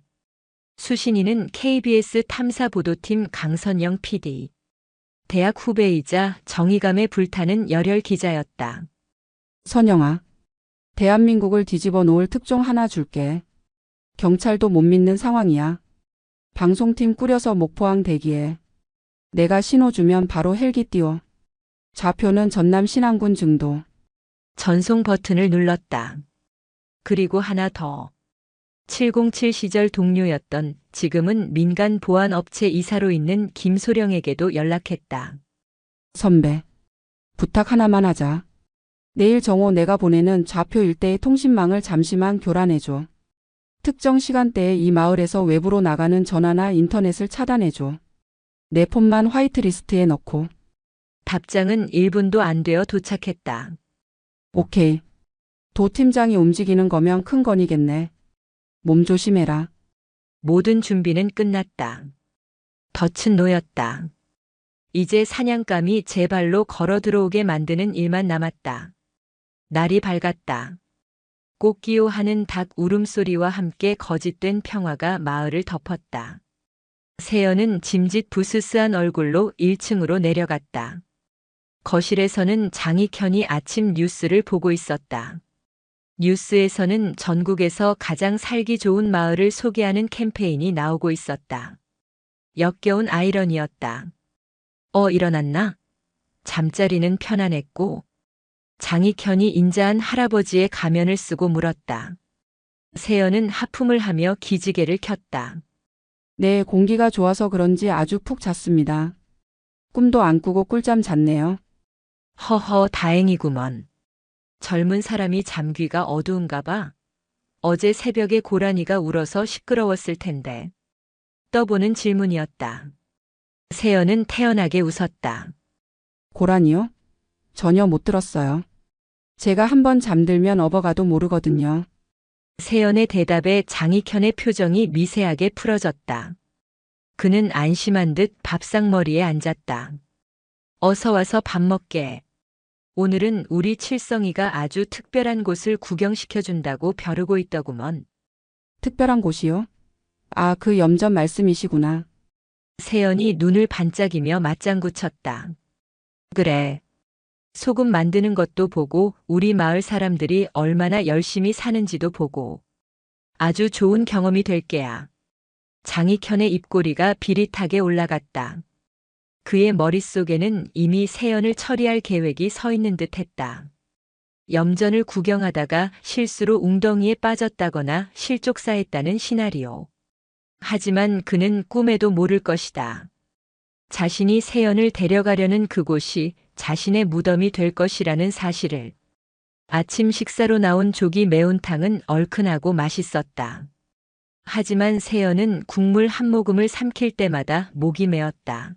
Speaker 1: 수신인은 KBS 탐사보도팀 강선영 PD. 대학 후배이자 정의감에 불타는 열혈 기자였다.
Speaker 2: 선영아. 대한민국을 뒤집어 놓을 특종 하나 줄게. 경찰도 못 믿는 상황이야. 방송팀 꾸려서 목포항 대기해. 내가 신호 주면 바로 헬기 띄워. 좌표는 전남 신안군 증도.
Speaker 1: 전송 버튼을 눌렀다. 그리고 하나 더. 707 시절 동료였던 지금은 민간 보안업체 이사로 있는 김소령에게도 연락했다.
Speaker 2: 선배. 부탁 하나만 하자. 내일 정오 내가 보내는 좌표 일대의 통신망을 잠시만 교란해줘. 특정 시간대에 이 마을에서 외부로 나가는 전화나 인터넷을 차단해줘. 내 폰만 화이트리스트에 넣고.
Speaker 1: 답장은 1분도 안 되어 도착했다.
Speaker 2: 오케이. 도 팀장이 움직이는 거면 큰 건이겠네. 몸 조심해라.
Speaker 1: 모든 준비는 끝났다. 덫은 놓였다. 이제 사냥감이 제 발로 걸어 들어오게 만드는 일만 남았다. 날이 밝았다. 꽃기호하는 닭 울음소리와 함께 거짓된 평화가 마을을 덮었다. 세연은 짐짓 부스스한 얼굴로 1층으로 내려갔다. 거실에서는 장익현이 아침 뉴스를 보고 있었다. 뉴스에서는 전국에서 가장 살기 좋은 마을을 소개하는 캠페인이 나오고 있었다. 역겨운 아이러니였다. 일어났나? 잠자리는 편안했고 장익현이 인자한 할아버지의 가면을 쓰고 물었다. 세연은 하품을 하며 기지개를 켰다.
Speaker 2: 네, 공기가 좋아서 그런지 아주 푹 잤습니다. 꿈도 안 꾸고 꿀잠 잤네요.
Speaker 1: 허허, 다행이구먼. 젊은 사람이 잠귀가 어두운가 봐. 어제 새벽에 고라니가 울어서 시끄러웠을 텐데. 떠보는 질문이었다. 세연은 태연하게 웃었다.
Speaker 2: 고라니요? 전혀 못 들었어요. 제가 한번 잠들면 업어가도 모르거든요.
Speaker 1: 세연의 대답에 장익현의 표정이 미세하게 풀어졌다. 그는 안심한 듯 밥상머리에 앉았다. 어서 와서 밥 먹게. 오늘은 우리 칠성이가 아주 특별한 곳을 구경시켜준다고 벼르고 있더구먼.
Speaker 2: 특별한 곳이요? 아, 그 염전 말씀이시구나.
Speaker 1: 세연이 눈을 반짝이며 맞장구 쳤다. 그래. 소금 만드는 것도 보고 우리 마을 사람들이 얼마나 열심히 사는지도 보고. 아주 좋은 경험이 될 게야. 장익현의 입꼬리가 비릿하게 올라갔다. 그의 머릿속에는 이미 세연을 처리할 계획이 서 있는 듯 했다. 염전을 구경하다가 실수로 웅덩이에 빠졌다거나 실족사했다는 시나리오. 하지만 그는 꿈에도 모를 것이다. 자신이 세연을 데려가려는 그곳이 자신의 무덤이 될 것이라는 사실을. 아침 식사로 나온 조기 매운탕은 얼큰하고 맛있었다. 하지만 세연은 국물 한 모금을 삼킬 때마다 목이 메었다.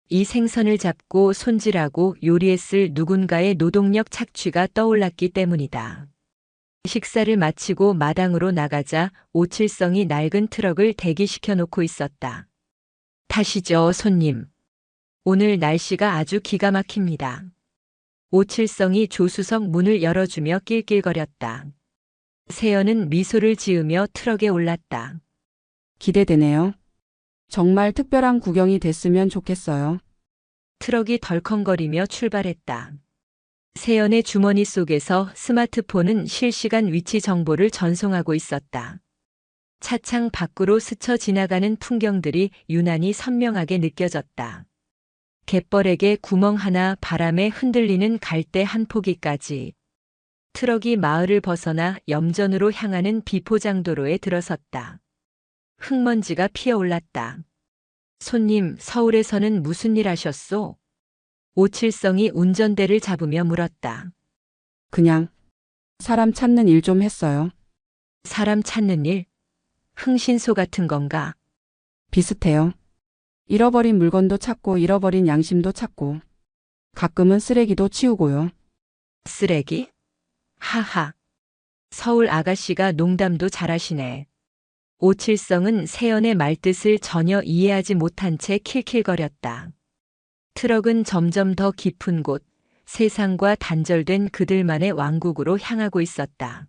Speaker 1: 이 생선을 잡고 손질하고 요리했을 누군가의 노동력 착취가 떠올랐기 때문이다. 식사를 마치고 마당으로 나가자 오칠성이 낡은 트럭을 대기시켜 놓고 있었다. 타시죠, 손님. 오늘 날씨가 아주 기가 막힙니다. 오칠성이 조수석 문을 열어주며 낄낄거렸다. 세연은 미소를 지으며 트럭에 올랐다.
Speaker 2: 기대되네요. 정말 특별한 구경이 됐으면 좋겠어요.
Speaker 1: 트럭이 덜컹거리며 출발했다. 세연의 주머니 속에서 스마트폰은 실시간 위치 정보를 전송하고 있었다. 차창 밖으로 스쳐 지나가는 풍경들이 유난히 선명하게 느껴졌다. 갯벌에게 구멍 하나, 바람에 흔들리는 갈대 한 포기까지. 트럭이 마을을 벗어나 염전으로 향하는 비포장도로에 들어섰다. 흙먼지가 피어올랐다. 손님, 서울에서는 무슨 일 하셨소? 오칠성이 운전대를 잡으며 물었다.
Speaker 2: 그냥 사람 찾는 일 좀 했어요.
Speaker 1: 사람 찾는 일? 흥신소 같은 건가?
Speaker 2: 비슷해요. 잃어버린 물건도 찾고 잃어버린 양심도 찾고 가끔은 쓰레기도 치우고요.
Speaker 1: 쓰레기? 하하. 서울 아가씨가 농담도 잘하시네. 오칠성은 세연의 말뜻을 전혀 이해하지 못한 채 킬킬거렸다. 트럭은 점점 더 깊은 곳, 세상과 단절된 그들만의 왕국으로 향하고 있었다.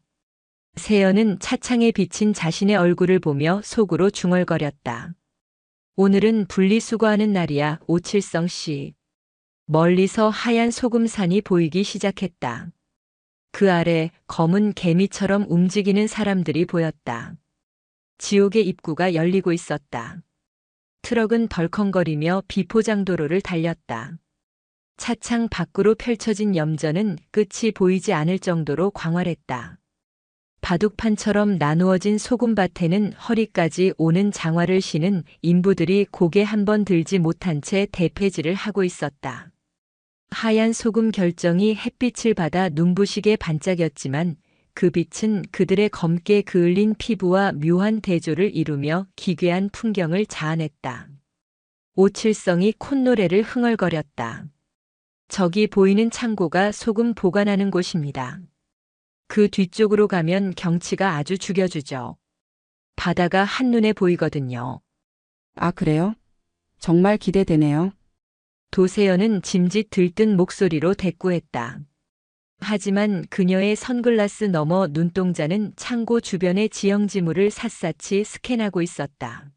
Speaker 1: 세연은 차창에 비친 자신의 얼굴을 보며 속으로 중얼거렸다. 오늘은 분리수거하는 날이야, 오칠성 씨. 멀리서 하얀 소금산이 보이기 시작했다. 그 아래 검은 개미처럼 움직이는 사람들이 보였다. 지옥의 입구가 열리고 있었다. 트럭은 덜컹거리며 비포장도로를 달렸다. 차창 밖으로 펼쳐진 염전은 끝이 보이지 않을 정도로 광활했다. 바둑판처럼 나누어진 소금밭에는 허리까지 오는 장화를 신은 인부들이 고개 한번 들지 못한 채 대패질을 하고 있었다. 하얀 소금 결정이 햇빛을 받아 눈부시게 반짝였지만 그 빛은 그들의 검게 그을린 피부와 묘한 대조를 이루며 기괴한 풍경을 자아냈다. 오칠성이 콧노래를 흥얼거렸다. 저기 보이는 창고가 소금 보관하는 곳입니다. 그 뒤쪽으로 가면 경치가 아주 죽여주죠. 바다가 한눈에 보이거든요.
Speaker 2: 아, 그래요? 정말 기대되네요.
Speaker 1: 도세연은 짐짓 들뜬 목소리로 대꾸했다. 하지만 그녀의 선글라스 너머 눈동자는 창고 주변의 지형지물을 샅샅이 스캔하고 있었다.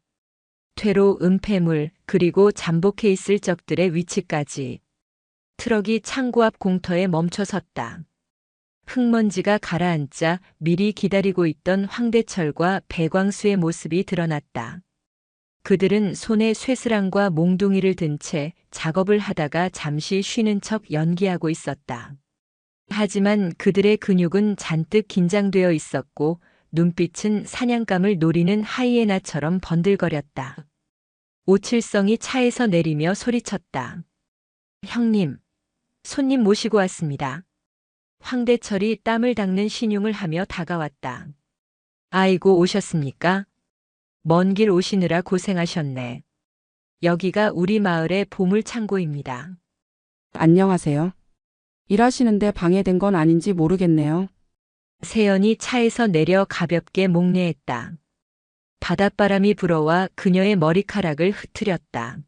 Speaker 1: 퇴로, 은폐물, 그리고 잠복해 있을 적들의 위치까지. 트럭이 창고 앞 공터에 멈춰 섰다. 흙먼지가 가라앉자 미리 기다리고 있던 황대철과 배광수의 모습이 드러났다. 그들은 손에 쇠스랑과 몽둥이를 든 채 작업을 하다가 잠시 쉬는 척 연기하고 있었다. 하지만 그들의 근육은 잔뜩 긴장되어 있었고 눈빛은 사냥감을 노리는 하이에나처럼 번들거렸다. 오칠성이 차에서 내리며 소리쳤다. 형님, 손님 모시고 왔습니다. 황대철이 땀을 닦는 신용을 하며 다가왔다. 아이고 오셨습니까? 먼 길 오시느라 고생하셨네. 여기가 우리 마을의 보물창고입니다.
Speaker 2: 안녕하세요. 일하시는데 방해된 건 아닌지 모르겠네요.
Speaker 1: 세연이 차에서 내려 가볍게 목례했다. 바닷바람이 불어와 그녀의 머리카락을 흐트렸다.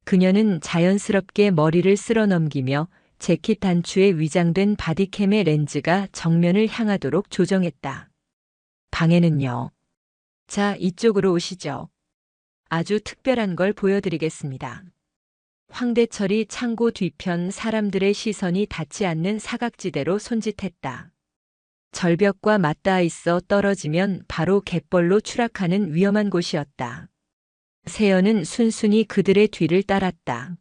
Speaker 1: 그녀는 자연스럽게 머리를 쓸어 넘기며 재킷 단추에 위장된 바디캠의 렌즈가 정면을 향하도록 조정했다. 방에는요. 자, 이쪽으로 오시죠. 아주 특별한 걸 보여드리겠습니다. 황대철이 창고 뒤편 사람들의 시선이 닿지 않는 사각지대로 손짓했다. 절벽과 맞닿아 있어 떨어지면 바로 갯벌로 추락하는 위험한 곳이었다. 세연은 순순히 그들의 뒤를 따랐다.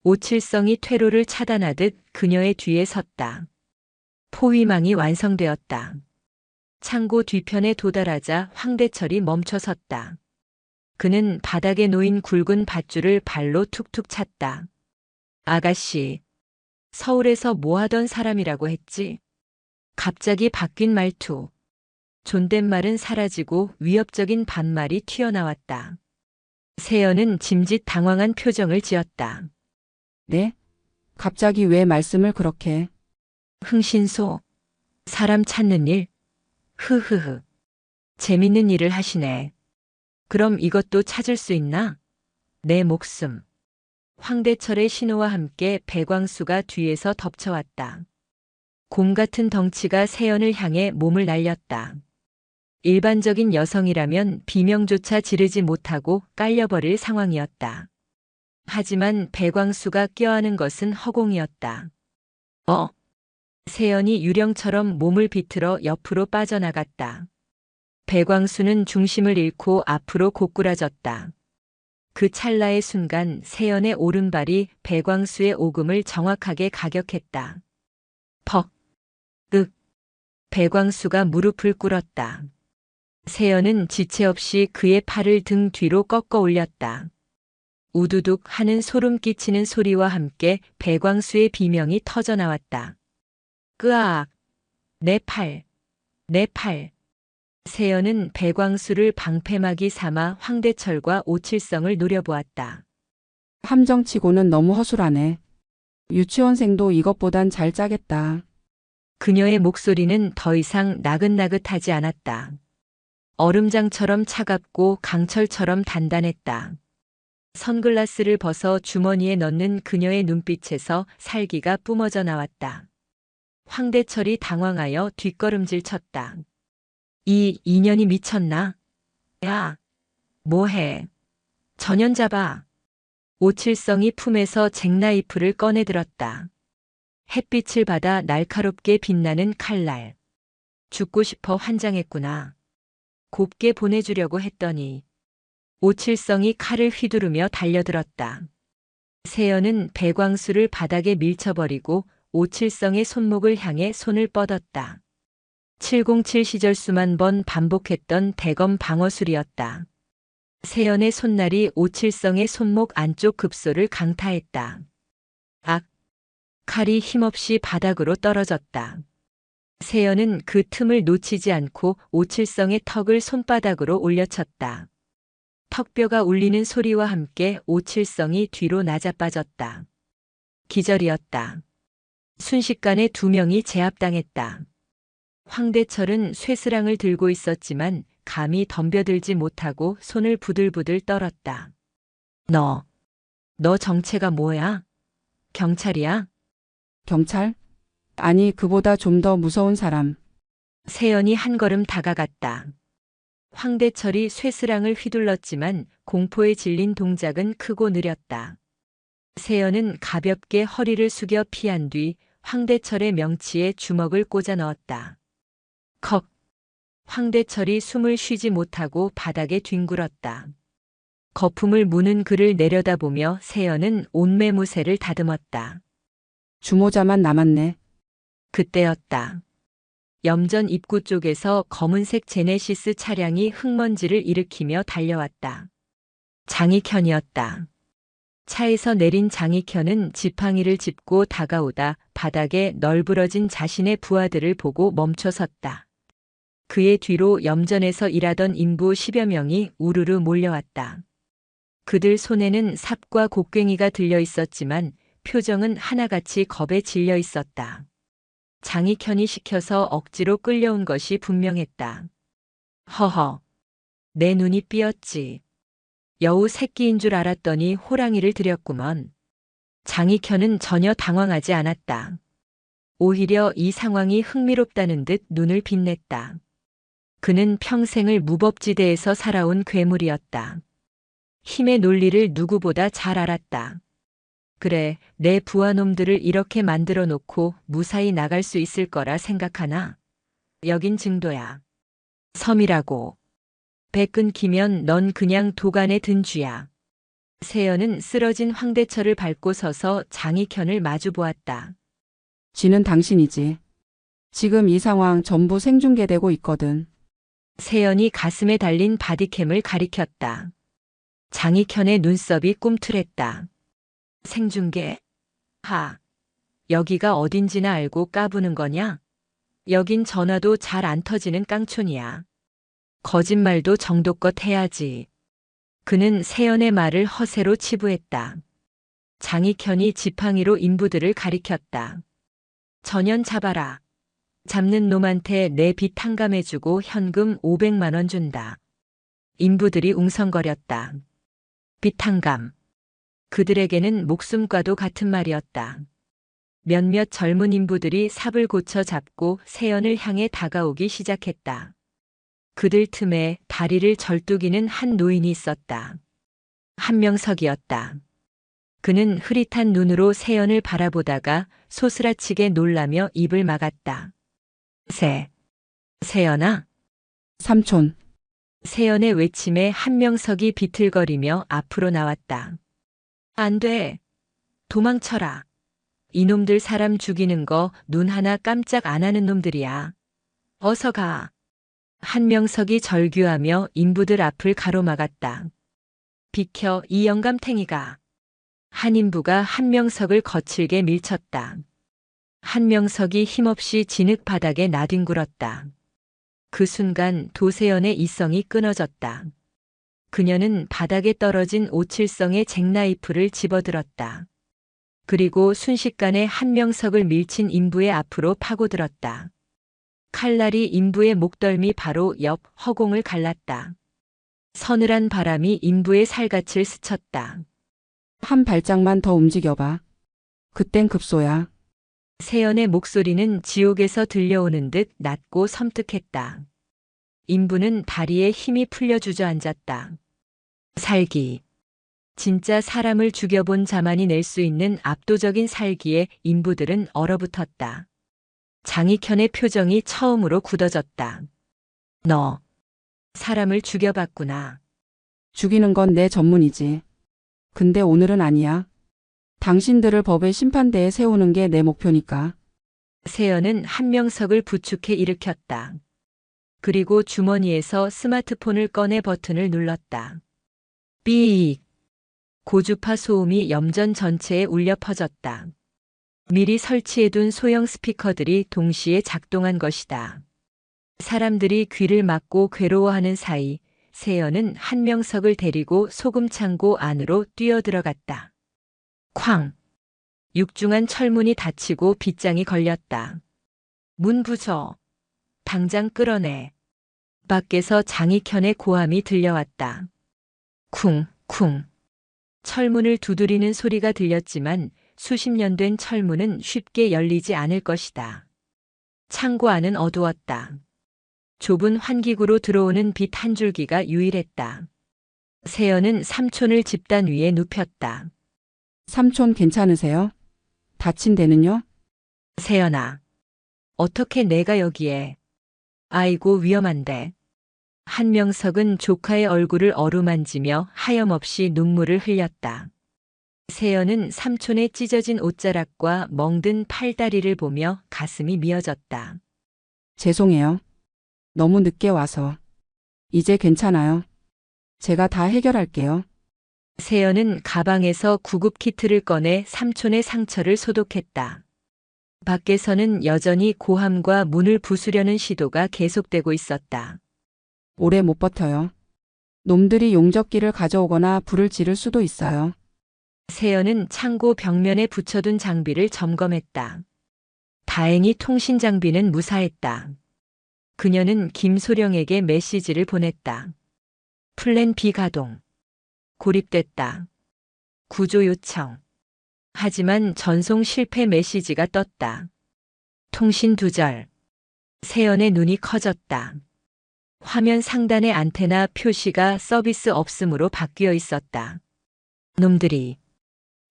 Speaker 1: 오칠성이 퇴로를 차단하듯 그녀의 뒤에 섰다. 포위망이 완성되었다. 창고 뒤편에 도달하자 황대철이 멈춰 섰다. 그는 바닥에 놓인 굵은 밧줄을 발로 툭툭 찼다. 아가씨, 서울에서 뭐 하던 사람이라고 했지? 갑자기 바뀐 말투. 존댓말은 사라지고 위협적인 반말이 튀어나왔다. 세연은 짐짓 당황한 표정을 지었다.
Speaker 2: 네? 갑자기 왜 말씀을 그렇게?
Speaker 1: 흥신소, 사람 찾는 일, 흐흐흐. 재밌는 일을 하시네. 그럼 이것도 찾을 수 있나? 내 목숨. 황대철의 신호와 함께 배광수가 뒤에서 덮쳐왔다. 곰 같은 덩치가 세연을 향해 몸을 날렸다. 일반적인 여성이라면 비명조차 지르지 못하고 깔려버릴 상황이었다. 하지만 배광수가 껴안은 것은 허공이었다. 세연이 유령처럼 몸을 비틀어 옆으로 빠져나갔다. 배광수는 중심을 잃고 앞으로 고꾸라졌다. 그 찰나의 순간 세연의 오른발이 배광수의 오금을 정확하게 가격했다. 퍽! 윽! 배광수가 무릎을 꿇었다. 세연은 지체 없이 그의 팔을 등 뒤로 꺾어 올렸다. 우두둑 하는 소름 끼치는 소리와 함께 배광수의 비명이 터져 나왔다. 끄악! 내 팔! 내 팔! 세연은 배광수를 방패막이 삼아 황대철과 오칠성을 노려보았다.
Speaker 2: 함정치고는 너무 허술하네. 유치원생도 이것보단 잘 짜겠다.
Speaker 1: 그녀의 목소리는 더 이상 나긋나긋하지 않았다. 얼음장처럼 차갑고 강철처럼 단단했다. 선글라스를 벗어 주머니에 넣는 그녀의 눈빛에서 살기가 뿜어져 나왔다. 황대철이 당황하여 뒷걸음질 쳤다. 이 인연이 미쳤나? 야, 뭐해? 전연 잡아. 오칠성이 품에서 잭나이프를 꺼내들었다. 햇빛을 받아 날카롭게 빛나는 칼날. 죽고 싶어 환장했구나. 곱게 보내주려고 했더니 오칠성이 칼을 휘두르며 달려들었다. 세연은 배광수를 바닥에 밀쳐버리고 오칠성의 손목을 향해 손을 뻗었다. 707 시절 수만 번 반복했던 대검 방어술이었다. 세연의 손날이 오칠성의 손목 안쪽 급소를 강타했다. 악! 칼이 힘없이 바닥으로 떨어졌다. 세연은 그 틈을 놓치지 않고 오칠성의 턱을 손바닥으로 올려쳤다. 턱뼈가 울리는 소리와 함께 오칠성이 뒤로 낮아빠졌다. 기절이었다. 순식간에 두 명이 제압당했다. 황대철은 쇠스랑을 들고 있었지만 감히 덤벼들지 못하고 손을 부들부들 떨었다. 너 정체가 뭐야? 경찰이야?
Speaker 2: 경찰? 아니, 그보다 좀 더 무서운 사람.
Speaker 1: 세연이 한 걸음 다가갔다. 황대철이 쇠스랑을 휘둘렀지만 공포에 질린 동작은 크고 느렸다. 세연은 가볍게 허리를 숙여 피한 뒤 황대철의 명치에 주먹을 꽂아 넣었다. 컥! 황대철이 숨을 쉬지 못하고 바닥에 뒹굴었다. 거품을 무는 그를 내려다보며 세연은 온매무새를 다듬었다.
Speaker 2: 주모자만 남았네.
Speaker 1: 그때였다. 염전 입구 쪽에서 검은색 제네시스 차량이 흙먼지를 일으키며 달려왔다. 장익현이었다. 차에서 내린 장익현은 지팡이를 짚고 다가오다 바닥에 널브러진 자신의 부하들을 보고 멈춰섰다. 그의 뒤로 염전에서 일하던 인부 10여 명이 우르르 몰려왔다. 그들 손에는 삽과 곡괭이가 들려 있었지만 표정은 하나같이 겁에 질려 있었다. 장익현이 시켜서 억지로 끌려온 것이 분명했다. 허허, 내 눈이 삐었지. 여우 새끼인 줄 알았더니 호랑이를 들였구먼. 장익현은 전혀 당황하지 않았다. 오히려 이 상황이 흥미롭다는 듯 눈을 빛냈다. 그는 평생을 무법지대에서 살아온 괴물이었다. 힘의 논리를 누구보다 잘 알았다. 그래, 내 부하놈들을 이렇게 만들어 놓고 무사히 나갈 수 있을 거라 생각하나? 여긴 증도야. 섬이라고. 배 끊기면 넌 그냥 도간에 든 쥐야. 세연은 쓰러진 황대철을 밟고 서서 장익현을 마주 보았다.
Speaker 2: 쥐는 당신이지. 지금 이 상황 전부 생중계되고 있거든.
Speaker 1: 세연이 가슴에 달린 바디캠을 가리켰다. 장익현의 눈썹이 꿈틀했다. 생중계? 하, 여기가 어딘지나 알고 까부는 거냐? 여긴 전화도 잘 안 터지는 깡촌이야. 거짓말도 정도껏 해야지. 그는 세연의 말을 허세로 치부했다. 장익현이 지팡이로 인부들을 가리켰다. 전연 잡아라. 잡는 놈한테 내 빚 탕감해주고 현금 500만 원 준다. 인부들이 웅성거렸다. 비탄감. 그들에게는 목숨과도 같은 말이었다. 몇몇 젊은 인부들이 삽을 고쳐 잡고 세연을 향해 다가오기 시작했다. 그들 틈에 다리를 절뚝이는 한 노인이 있었다. 한명석이었다. 그는 흐릿한 눈으로 세연을 바라보다가 소스라치게 놀라며 입을 막았다. 세연아?
Speaker 2: 삼촌.
Speaker 1: 세연의 외침에 한명석이 비틀거리며 앞으로 나왔다. 안 돼. 도망쳐라. 이놈들 사람 죽이는 거 눈 하나 깜짝 안 하는 놈들이야. 어서 가. 한명석이 절규하며 인부들 앞을 가로막았다. 비켜 이 영감탱이가. 한 인부가 한명석을 거칠게 밀쳤다. 한명석이 힘없이 진흙 바닥에 나뒹굴었다. 그 순간 도세연의 이성이 끊어졌다. 그녀는 바닥에 떨어진 오칠성의 잭나이프를 집어들었다. 그리고 순식간에 한명석을 밀친 인부의 앞으로 파고들었다. 칼날이 인부의 목덜미 바로 옆 허공을 갈랐다. 서늘한 바람이 인부의 살갗을 스쳤다.
Speaker 2: 한 발짝만 더 움직여봐. 그땐 급소야.
Speaker 1: 세연의 목소리는 지옥에서 들려오는 듯 낮고 섬뜩했다. 인부는 다리에 힘이 풀려 주저앉았다. 살기. 진짜 사람을 죽여본 자만이 낼 수 있는 압도적인 살기에 인부들은 얼어붙었다. 장익현의 표정이 처음으로 굳어졌다. 너, 사람을 죽여봤구나.
Speaker 2: 죽이는 건 내 전문이지. 근데 오늘은 아니야. 당신들을 법의 심판대에 세우는 게 내 목표니까.
Speaker 1: 세연은 한명석을 부축해 일으켰다. 그리고 주머니에서 스마트폰을 꺼내 버튼을 눌렀다. 삐익. 고주파 소음이 염전 전체에 울려 퍼졌다. 미리 설치해둔 소형 스피커들이 동시에 작동한 것이다. 사람들이 귀를 막고 괴로워하는 사이 세연은 한명석을 데리고 소금창고 안으로 뛰어들어갔다. 쾅! 육중한 철문이 닫히고 빗장이 걸렸다. 문 부서. 당장 끌어내. 밖에서 장익현의 고함이 들려왔다. 쿵쿵. 철문을 두드리는 소리가 들렸지만 수십 년 된 철문은 쉽게 열리지 않을 것이다. 창고 안은 어두웠다. 좁은 환기구로 들어오는 빛 한 줄기가 유일했다. 세연은 삼촌을 집단 위에 눕혔다.
Speaker 2: 삼촌 괜찮으세요? 다친 데는요?
Speaker 1: 세연아, 어떻게 내가 여기에? 아이고 위험한데. 한명석은 조카의 얼굴을 어루만지며 하염없이 눈물을 흘렸다. 세연은 삼촌의 찢어진 옷자락과 멍든 팔다리를 보며 가슴이 미어졌다.
Speaker 2: 죄송해요. 너무 늦게 와서. 이제 괜찮아요. 제가 다 해결할게요.
Speaker 1: 세연은 가방에서 구급 키트를 꺼내 삼촌의 상처를 소독했다. 밖에서는 여전히 고함과 문을 부수려는 시도가 계속되고 있었다.
Speaker 2: 오래 못 버텨요. 놈들이 용접기를 가져오거나 불을 지를 수도 있어요.
Speaker 1: 세연은 창고 벽면에 붙여둔 장비를 점검했다. 다행히 통신 장비는 무사했다. 그녀는 김소령에게 메시지를 보냈다. 플랜 B 가동. 고립됐다. 구조 요청. 하지만 전송 실패 메시지가 떴다. 통신 두절. 세연의 눈이 커졌다. 화면 상단의 안테나 표시가 서비스 없음으로 바뀌어 있었다. 놈들이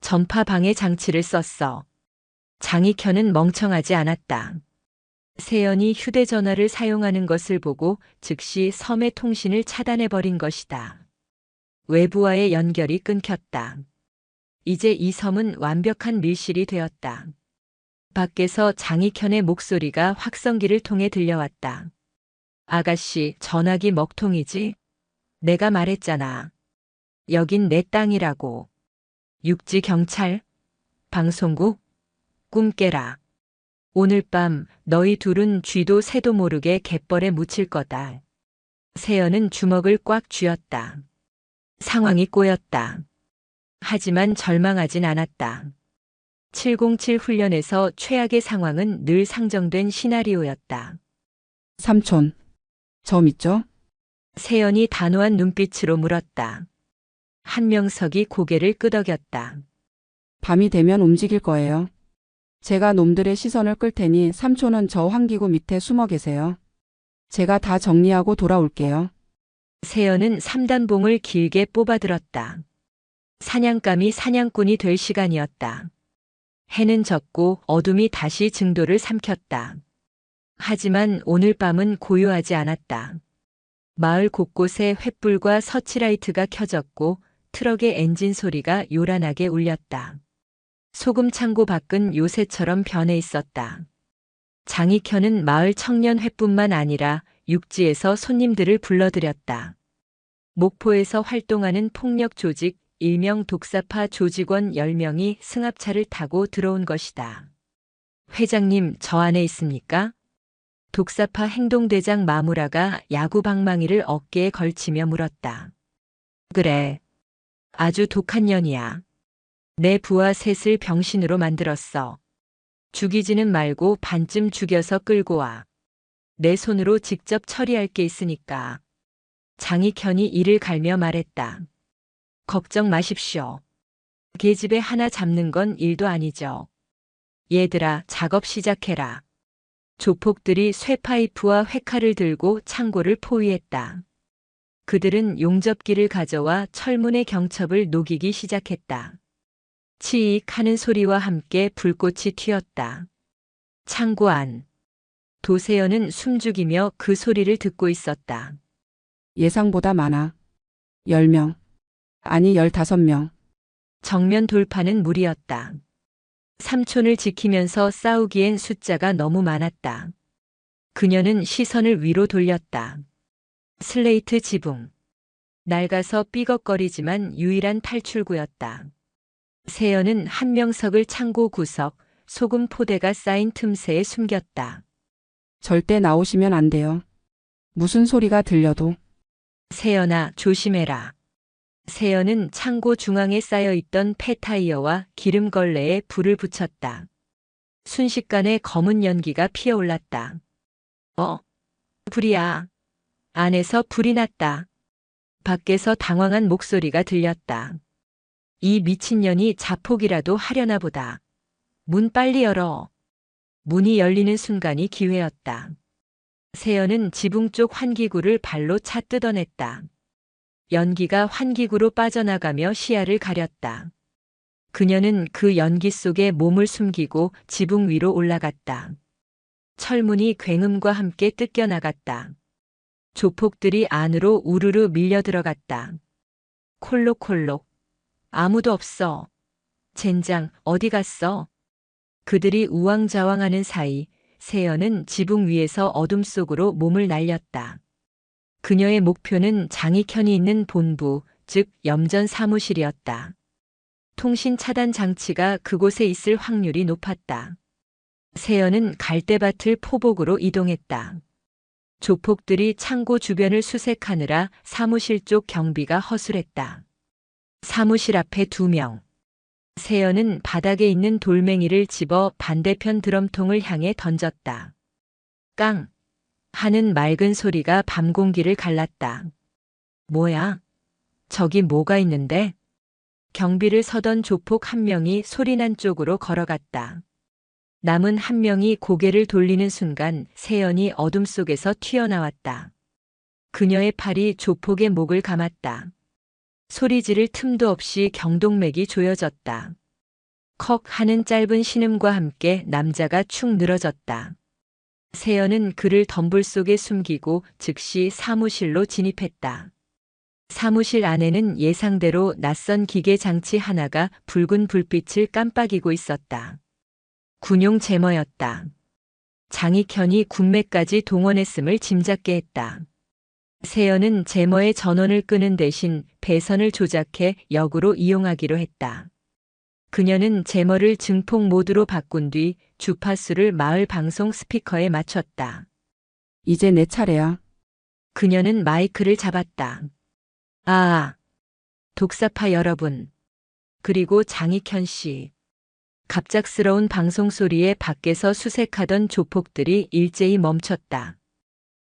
Speaker 1: 전파 방해 장치를 썼어. 장익현은 멍청하지 않았다. 세연이 휴대전화를 사용하는 것을 보고 즉시 섬의 통신을 차단해버린 것이다. 외부와의 연결이 끊겼다. 이제 이 섬은 완벽한 밀실이 되었다. 밖에서 장익현의 목소리가 확성기를 통해 들려왔다. 아가씨, 전화기 먹통이지? 내가 말했잖아. 여긴 내 땅이라고. 육지 경찰? 방송국? 꿈 깨라. 오늘 밤 너희 둘은 쥐도 새도 모르게 갯벌에 묻힐 거다. 세연은 주먹을 꽉 쥐었다. 상황이 꼬였다. 하지만 절망하진 않았다. 707 훈련에서 최악의 상황은 늘 상정된 시나리오였다.
Speaker 2: 삼촌. 저 믿죠?
Speaker 1: 세연이 단호한 눈빛으로 물었다. 한명석이 고개를 끄덕였다.
Speaker 2: 밤이 되면 움직일 거예요. 제가 놈들의 시선을 끌 테니 삼촌은 저 환기구 밑에 숨어 계세요. 제가 다 정리하고 돌아올게요.
Speaker 1: 세연은 3단봉을 길게 뽑아들었다. 사냥감이 사냥꾼이 될 시간이었다. 해는 졌고 어둠이 다시 증도를 삼켰다. 하지만 오늘 밤은 고요하지 않았다. 마을 곳곳에 횃불과 서치라이트가 켜졌고 트럭의 엔진 소리가 요란하게 울렸다. 소금 창고 밖은 요새처럼 변해 있었다. 장익현은 마을 청년회뿐만 아니라 육지에서 손님들을 불러들였다. 목포에서 활동하는 폭력 조직 일명 독사파 조직원 10명이 승합차를 타고 들어온 것이다. 회장님, 저 안에 있습니까? 독사파 행동대장 마무라가 야구 방망이를 어깨에 걸치며 물었다. 그래. 아주 독한 년이야. 내 부하 셋을 병신으로 만들었어. 죽이지는 말고 반쯤 죽여서 끌고 와. 내 손으로 직접 처리할 게 있으니까. 장익현이 이를 갈며 말했다. 걱정 마십시오. 계집애 하나 잡는 건 일도 아니죠. 얘들아, 작업 시작해라. 조폭들이 쇠파이프와 회칼을 들고 창고를 포위했다. 그들은 용접기를 가져와 철문의 경첩을 녹이기 시작했다. 치익 하는 소리와 함께 불꽃이 튀었다. 창고 안. 도세연은 숨죽이며 그 소리를 듣고 있었다.
Speaker 2: 예상보다 많아. 10명. 아니 15명.
Speaker 1: 정면 돌파는 무리였다. 삼촌을 지키면서 싸우기엔 숫자가 너무 많았다. 그녀는 시선을 위로 돌렸다. 슬레이트 지붕. 낡아서 삐걱거리지만 유일한 탈출구였다. 세연은 한명석을 창고 구석, 소금 포대가 쌓인 틈새에 숨겼다.
Speaker 2: 절대 나오시면 안 돼요. 무슨 소리가 들려도.
Speaker 1: 세연아, 조심해라. 세연은 창고 중앙에 쌓여있던 폐타이어와 기름걸레에 불을 붙였다. 순식간에 검은 연기가 피어올랐다. 불이야. 안에서 불이 났다. 밖에서 당황한 목소리가 들렸다. 이 미친년이 자폭이라도 하려나 보다. 문 빨리 열어. 문이 열리는 순간이 기회였다. 세연은 지붕 쪽 환기구를 발로 차 뜯어냈다. 연기가 환기구로 빠져나가며 시야를 가렸다. 그녀는 그 연기 속에 몸을 숨기고 지붕 위로 올라갔다. 철문이 굉음과 함께 뜯겨나갔다. 조폭들이 안으로 우르르 밀려 들어갔다. 콜록콜록. 아무도 없어. 젠장, 어디 갔어? 그들이 우왕좌왕하는 사이 세연은 지붕 위에서 어둠 속으로 몸을 날렸다. 그녀의 목표는 장익현이 있는 본부, 즉 염전 사무실이었다. 통신 차단 장치가 그곳에 있을 확률이 높았다. 세연은 갈대밭을 포복으로 이동했다. 조폭들이 창고 주변을 수색하느라 사무실 쪽 경비가 허술했다. 사무실 앞에 2명. 세연은 바닥에 있는 돌멩이를 집어 반대편 드럼통을 향해 던졌다. 깡! 하는 맑은 소리가 밤 공기를 갈랐다. 뭐야? 저기 뭐가 있는데? 경비를 서던 조폭 1명이 소리난 쪽으로 걸어갔다. 남은 1명이 고개를 돌리는 순간 세연이 어둠 속에서 튀어나왔다. 그녀의 팔이 조폭의 목을 감았다. 소리 지를 틈도 없이 경동맥이 조여졌다. 컥 하는 짧은 신음과 함께 남자가 축 늘어졌다. 세연은 그를 덤불 속에 숨기고 즉시 사무실로 진입했다. 사무실 안에는 예상대로 낯선 기계 장치 하나가 붉은 불빛을 깜빡이고 있었다. 군용 제머였다. 장익현이 군매까지 동원했음을 짐작게 했다. 세연은 제머의 전원을 끄는 대신 배선을 조작해 역으로 이용하기로 했다. 그녀는 제머를 증폭 모드로 바꾼 뒤 주파수를 마을 방송 스피커에 맞췄다.
Speaker 2: 이제 내 차례야.
Speaker 1: 그녀는 마이크를 잡았다. 독사파 여러분. 그리고 장익현 씨. 갑작스러운 방송 소리에 밖에서 수색하던 조폭들이 일제히 멈췄다.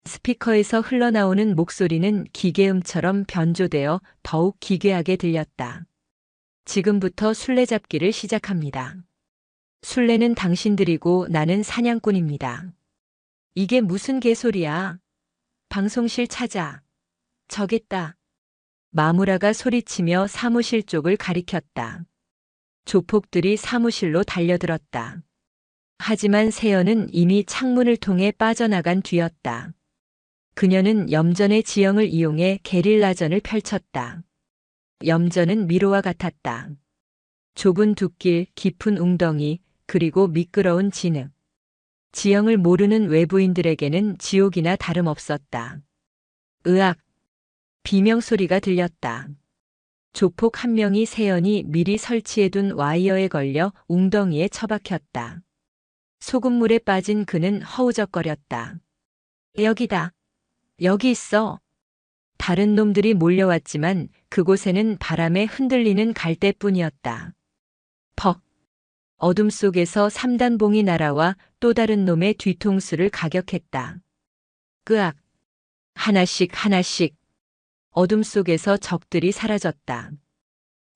Speaker 1: 스피커에서 흘러나오는 목소리는 기계음처럼 변조되어 더욱 기괴하게 들렸다. 지금부터 술래잡기를 시작합니다. 술래는 당신들이고 나는 사냥꾼입니다. 이게 무슨 개소리야? 방송실 찾아. 저겠다. 마무라가 소리치며 사무실 쪽을 가리켰다. 조폭들이 사무실로 달려들었다. 하지만 세연은 이미 창문을 통해 빠져나간 뒤였다. 그녀는 염전의 지형을 이용해 게릴라전을 펼쳤다. 염전은 미로와 같았다. 좁은 둑길, 깊은 웅덩이, 그리고 미끄러운 진흙. 지형을 모르는 외부인들에게는 지옥이나 다름없었다. 으악! 비명소리가 들렸다. 조폭 한 명이 세연이 미리 설치해둔 와이어에 걸려 웅덩이에 처박혔다. 소금물에 빠진 그는 허우적거렸다. 여기다. 여기 있어. 다른 놈들이 몰려왔지만 그곳에는 바람에 흔들리는 갈대뿐이었다. 퍽. 어둠 속에서 3단봉이 날아와 또 다른 놈의 뒤통수를 가격했다. 끄악. 하나씩 하나씩. 어둠 속에서 적들이 사라졌다.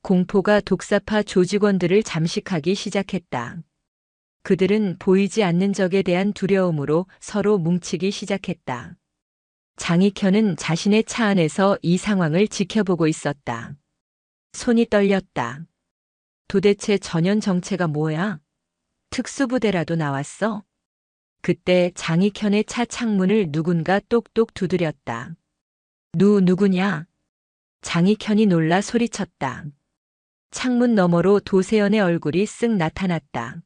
Speaker 1: 공포가 독사파 조직원들을 잠식하기 시작했다. 그들은 보이지 않는 적에 대한 두려움으로 서로 뭉치기 시작했다. 장익현은 자신의 차 안에서 이 상황을 지켜보고 있었다. 손이 떨렸다. 도대체 전현 정체가 뭐야? 특수부대라도 나왔어? 그때 장익현의 차 창문을 누군가 똑똑 두드렸다. 누구냐? 장익현이 놀라 소리쳤다. 창문 너머로 도세연의 얼굴이 쓱 나타났다.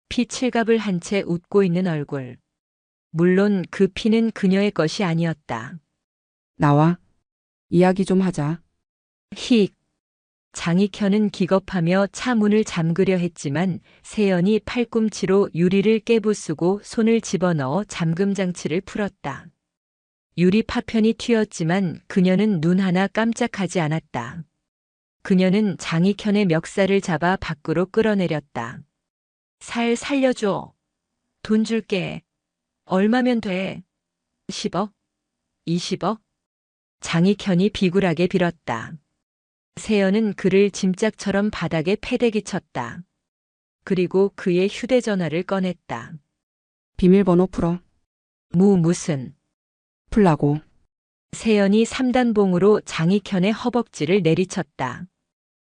Speaker 1: 피 칠갑을 한 채 웃고 있는 얼굴. 물론 그 피는 그녀의 것이 아니었다.
Speaker 2: 나와. 이야기 좀 하자.
Speaker 1: 힉. 장익현은 기겁하며 차 문을 잠그려 했지만 세연이 팔꿈치로 유리를 깨부수고 손을 집어넣어 잠금 장치를 풀었다. 유리 파편이 튀었지만 그녀는 눈 하나 깜짝하지 않았다. 그녀는 장익현의 멱살을 잡아 밖으로 끌어내렸다. 살려줘. 돈 줄게. 얼마면 돼? 10억? 20억? 장익현이 비굴하게 빌었다. 세연은 그를 짐짝처럼 바닥에 패대기 쳤다. 그리고 그의 휴대전화를 꺼냈다.
Speaker 2: 비밀번호 풀어.
Speaker 1: 무슨.
Speaker 2: 풀라고.
Speaker 1: 세연이 3단봉으로 장익현의 허벅지를 내리쳤다.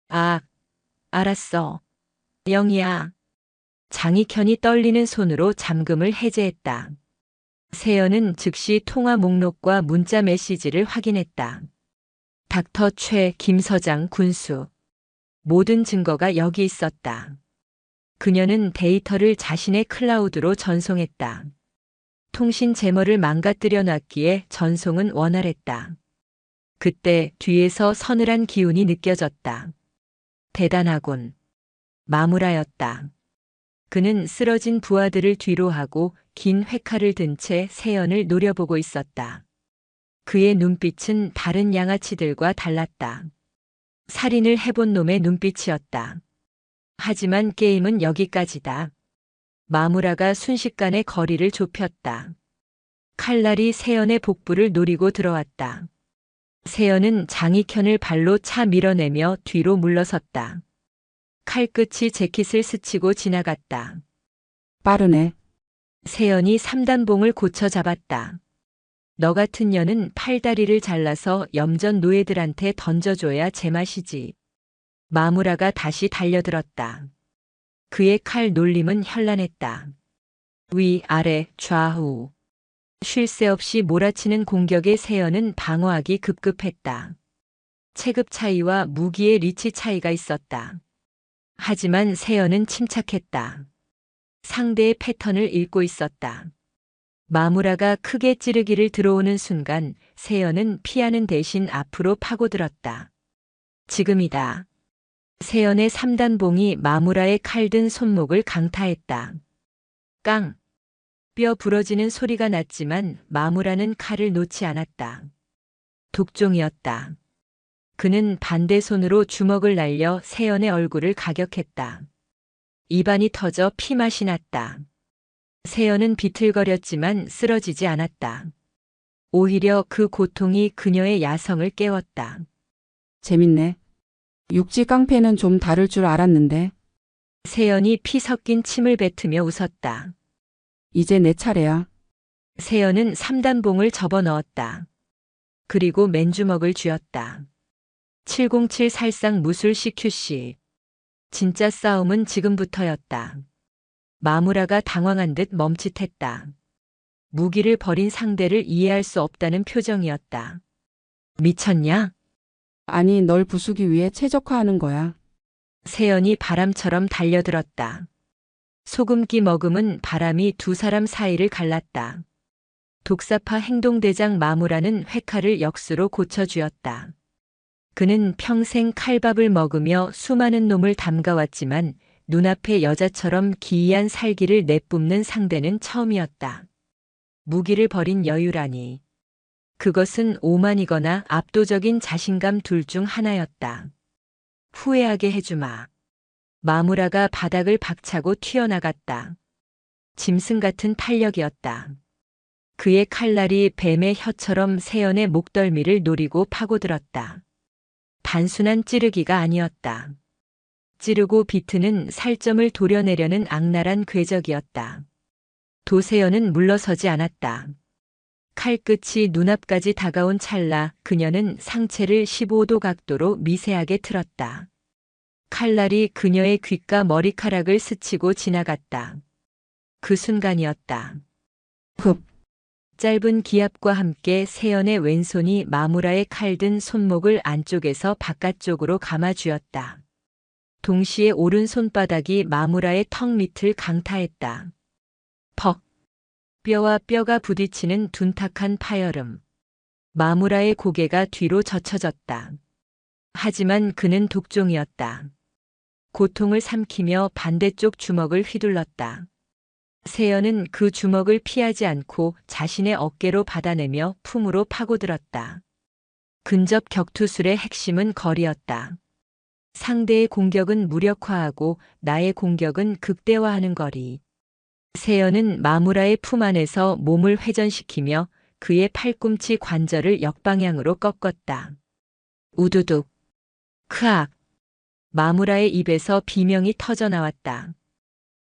Speaker 1: 아, 알았어. 영이야. 장익현이 떨리는 손으로 잠금을 해제했다. 세연은 즉시 통화 목록과 문자 메시지를 확인했다. 닥터 최 김서장 군수. 모든 증거가 여기 있었다. 그녀는 데이터를 자신의 클라우드로 전송했다. 통신 제머를 망가뜨려 놨기에 전송은 원활했다. 그때 뒤에서 서늘한 기운이 느껴졌다. 대단하군. 마무라였다. 그는 쓰러진 부하들을 뒤로 하고 긴 회칼을 든 채 세연을 노려보고 있었다. 그의 눈빛은 다른 양아치들과 달랐다. 살인을 해본 놈의 눈빛이었다. 하지만 게임은 여기까지다. 마무라가 순식간에 거리를 좁혔다. 칼날이 세연의 복부를 노리고 들어왔다. 세연은 장익현을 발로 차 밀어내며 뒤로 물러섰다. 칼끝이 재킷을 스치고 지나갔다.
Speaker 2: 빠르네.
Speaker 1: 세연이 3단봉을 고쳐 잡았다. 너 같은 년은 팔다리를 잘라서 염전 노예들한테 던져줘야 제맛이지. 마무라가 다시 달려들었다. 그의 칼 놀림은 현란했다. 위, 아래, 좌우. 쉴 새 없이 몰아치는 공격에 세연은 방어하기 급급했다. 체급 차이와 무기의 리치 차이가 있었다. 하지만 세연은 침착했다. 상대의 패턴을 읽고 있었다. 마무라가 크게 찌르기를 들어오는 순간 세연은 피하는 대신 앞으로 파고들었다. 지금이다. 세연의 3단봉이 마무라의 칼든 손목을 강타했다. 깡! 뼈 부러지는 소리가 났지만 마무라는 칼을 놓지 않았다. 독종이었다. 그는 반대 손으로 주먹을 날려 세연의 얼굴을 가격했다. 입안이 터져 피맛이 났다. 세연은 비틀거렸지만 쓰러지지 않았다. 오히려 그 고통이 그녀의 야성을 깨웠다.
Speaker 2: 재밌네. 육지 깡패는 좀 다를 줄 알았는데,
Speaker 1: 세연이 피 섞인 침을 뱉으며 웃었다.
Speaker 2: 이제 내 차례야.
Speaker 1: 세연은 3단봉을 접어 넣었다. 그리고 맨주먹을 쥐었다. 707 살상 무술 CQC. 진짜 싸움은 지금부터였다. 마무라가 당황한 듯 멈칫했다. 무기를 버린 상대를 이해할 수 없다는 표정이었다. 미쳤냐?
Speaker 2: 아니, 널 부수기 위해 최적화하는 거야.
Speaker 1: 세연이 바람처럼 달려들었다. 소금기 머금은 바람이 두 사람 사이를 갈랐다. 독사파 행동대장 마무라는 회칼을 역수로 고쳐주었다. 그는 평생 칼밥을 먹으며 수많은 놈을 담가왔지만 눈앞에 여자처럼 기이한 살기를 내뿜는 상대는 처음이었다. 무기를 버린 여유라니. 그것은 오만이거나 압도적인 자신감 둘 중 하나였다. 후회하게 해주마. 마무라가 바닥을 박차고 튀어나갔다. 짐승 같은 탄력이었다. 그의 칼날이 뱀의 혀처럼 세연의 목덜미를 노리고 파고들었다. 단순한 찌르기가 아니었다. 찌르고 비트는 살점을 도려내려는 악랄한 궤적이었다. 도세연은 물러서지 않았다. 칼끝이 눈앞까지 다가온 찰나 그녀는 상체를 15도 각도로 미세하게 틀었다. 칼날이 그녀의 귓가 머리카락을 스치고 지나갔다. 그 순간이었다.
Speaker 2: 흡.
Speaker 1: 짧은 기압과 함께 세연의 왼손이 마무라의 칼든 손목을 안쪽에서 바깥쪽으로 감아쥐었다. 동시에 오른손바닥이 마무라의 턱 밑을 강타했다. 퍽. 뼈와 뼈가 부딪히는 둔탁한 파열음. 마무라의 고개가 뒤로 젖혀졌다. 하지만 그는 독종이었다. 고통을 삼키며 반대쪽 주먹을 휘둘렀다. 세연은 그 주먹을 피하지 않고 자신의 어깨로 받아내며 품으로 파고들었다. 근접 격투술의 핵심은 거리였다. 상대의 공격은 무력화하고 나의 공격은 극대화하는 거리. 세연은 마무라의 품 안에서 몸을 회전시키며 그의 팔꿈치 관절을 역방향으로 꺾었다. 우두둑. 크악. 마무라의 입에서 비명이 터져나왔다.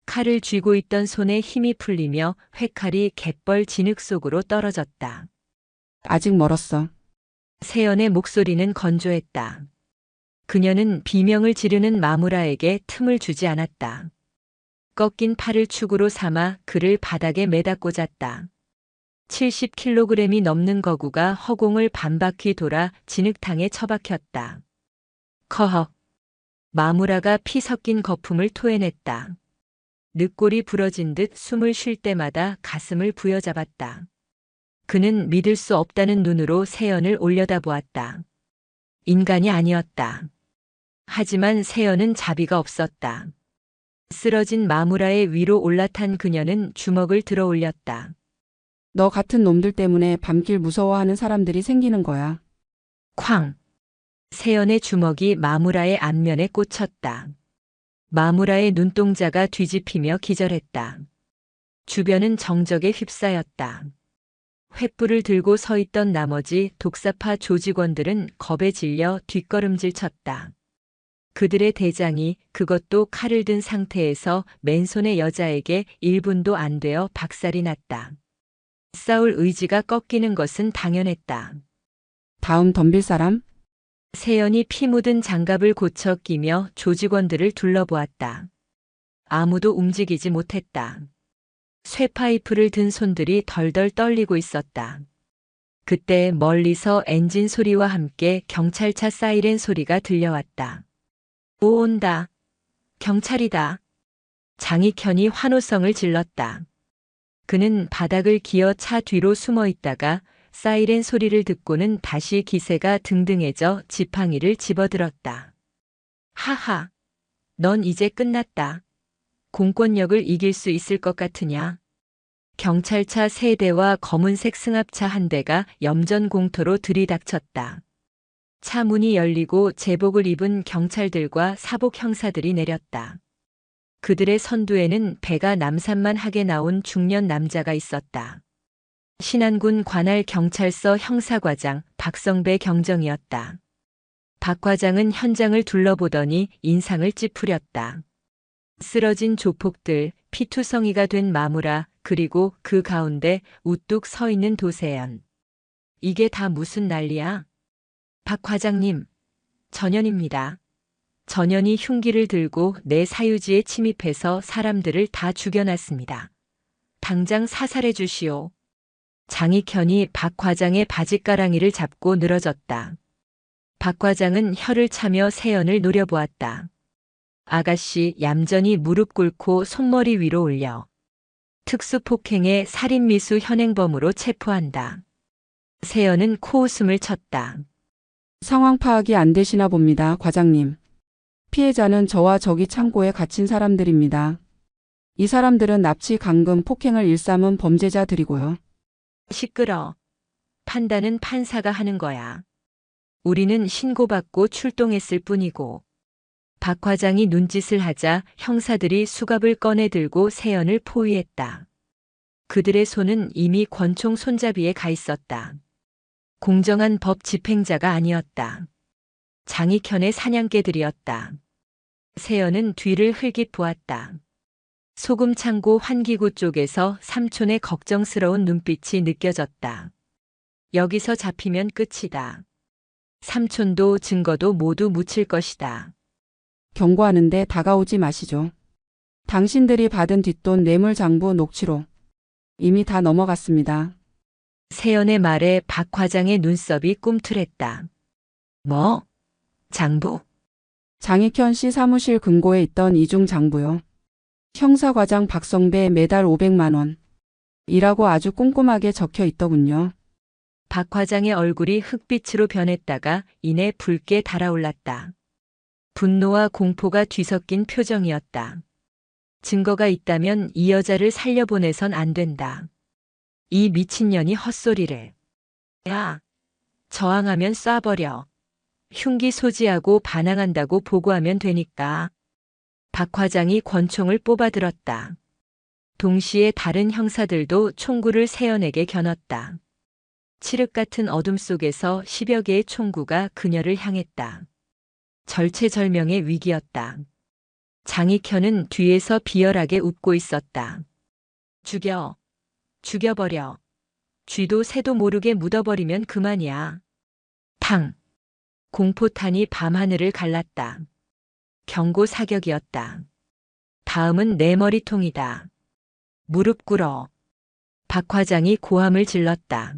Speaker 1: 칼을 쥐고 있던 손에 힘이 풀리며 회칼이 갯벌 진흙 속으로 떨어졌다.
Speaker 2: 아직 멀었어.
Speaker 1: 세연의 목소리는 건조했다. 그녀는 비명을 지르는 마무라에게 틈을 주지 않았다. 꺾인 팔을 축으로 삼아 그를 바닥에 매다 꽂았다. 70kg이 넘는 거구가 허공을 반바퀴 돌아 진흙탕에 처박혔다. 커헉. 마무라가 피 섞인 거품을 토해냈다. 늑골이 부러진 듯 숨을 쉴 때마다 가슴을 부여잡았다. 그는 믿을 수 없다는 눈으로 세연을 올려다보았다. 인간이 아니었다. 하지만 세연은 자비가 없었다. 쓰러진 마무라의 위로 올라탄 그녀는 주먹을 들어 올렸다.
Speaker 2: 너 같은 놈들 때문에 밤길 무서워하는 사람들이 생기는 거야.
Speaker 1: 쾅! 세연의 주먹이 마무라의 안면에 꽂혔다. 마무라의 눈동자가 뒤집히며 기절했다. 주변은 정적에 휩싸였다. 횃불을 들고 서 있던 나머지 독사파 조직원들은 겁에 질려 뒷걸음질 쳤다. 그들의 대장이 그것도 칼을 든 상태에서 맨손의 여자에게 1분도 안 되어 박살이 났다. 싸울 의지가 꺾이는 것은 당연했다.
Speaker 2: 다음 덤빌 사람?
Speaker 1: 세연이 피 묻은 장갑을 고쳐 끼며 조직원들을 둘러보았다. 아무도 움직이지 못했다. 쇠파이프를 든 손들이 덜덜 떨리고 있었다. 그때 멀리서 엔진 소리와 함께 경찰차 사이렌 소리가 들려왔다. 오, 온다. 경찰이다. 장익현이 환호성을 질렀다. 그는 바닥을 기어 차 뒤로 숨어 있다가 사이렌 소리를 듣고는 다시 기세가 등등해져 지팡이를 집어들었다. 하하. 넌 이제 끝났다. 공권력을 이길 수 있을 것 같으냐? 경찰차 3대와 검은색 승합차 1대가 염전 공터로 들이닥쳤다. 차 문이 열리고 제복을 입은 경찰들과 사복 형사들이 내렸다. 그들의 선두에는 배가 남산만하게 나온 중년 남자가 있었다. 신안군 관할 경찰서 형사과장 박성배 경정이었다. 박 과장은 현장을 둘러보더니 인상을 찌푸렸다. 쓰러진 조폭들, 피투성이가 된 마무라, 그리고 그 가운데 우뚝 서 있는 도세연. 이게 다 무슨 난리야? 박 과장님, 전현입니다. 전현이 흉기를 들고 내 사유지에 침입해서 사람들을 다 죽여놨습니다. 당장 사살해 주시오. 장익현이 박 과장의 바짓가랑이를 잡고 늘어졌다. 박 과장은 혀를 차며 세연을 노려보았다. 아가씨 얌전히 무릎 꿇고 손머리 위로 올려. 특수폭행의 살인미수 현행범으로 체포한다. 세연은 코웃음을 쳤다.
Speaker 2: 상황 파악이 안 되시나 봅니다, 과장님. 피해자는 저와 저기 창고에 갇힌 사람들입니다. 이 사람들은 납치, 감금, 폭행을 일삼은 범죄자들이고요.
Speaker 1: 시끄러. 판단은 판사가 하는 거야. 우리는 신고받고 출동했을 뿐이고. 박 과장이 눈짓을 하자 형사들이 수갑을 꺼내 들고 세연을 포위했다. 그들의 손은 이미 권총 손잡이에 가 있었다. 공정한 법 집행자가 아니었다. 장익현의 사냥개들이었다. 세연은 뒤를 흘깃 보았다. 소금창고 환기구 쪽에서 삼촌의 걱정스러운 눈빛이 느껴졌다. 여기서 잡히면 끝이다. 삼촌도 증거도 모두 묻힐 것이다.
Speaker 2: 경고하는데 다가오지 마시죠. 당신들이 받은 뒷돈 뇌물장부 녹취록 이미 다 넘어갔습니다.
Speaker 1: 세연의 말에 박 과장의 눈썹이 꿈틀했다. 뭐? 장부?
Speaker 2: 장익현 씨 사무실 금고에 있던 이중 장부요. 형사과장 박성배 매달 500만 원. 이라고 아주 꼼꼼하게 적혀 있더군요.
Speaker 1: 박 과장의 얼굴이 흑빛으로 변했다가 이내 붉게 달아올랐다. 분노와 공포가 뒤섞인 표정이었다. 증거가 있다면 이 여자를 살려보내선 안 된다. 이 미친년이 헛소리를. 야, 저항하면 쏴버려. 흉기 소지하고 반항한다고 보고하면 되니까. 박 과장이 권총을 뽑아들었다. 동시에 다른 형사들도 총구를 세연에게 겨눴다. 칠흑 같은 어둠 속에서 10여 개의 총구가 그녀를 향했다. 절체절명의 위기였다. 장익현은 뒤에서 비열하게 웃고 있었다. 죽여. 죽여버려. 쥐도 새도 모르게 묻어버리면 그만이야. 탕. 공포탄이 밤하늘을 갈랐다. 경고 사격이었다. 다음은 내 머리통이다. 무릎 꿇어. 박 과장이 고함을 질렀다.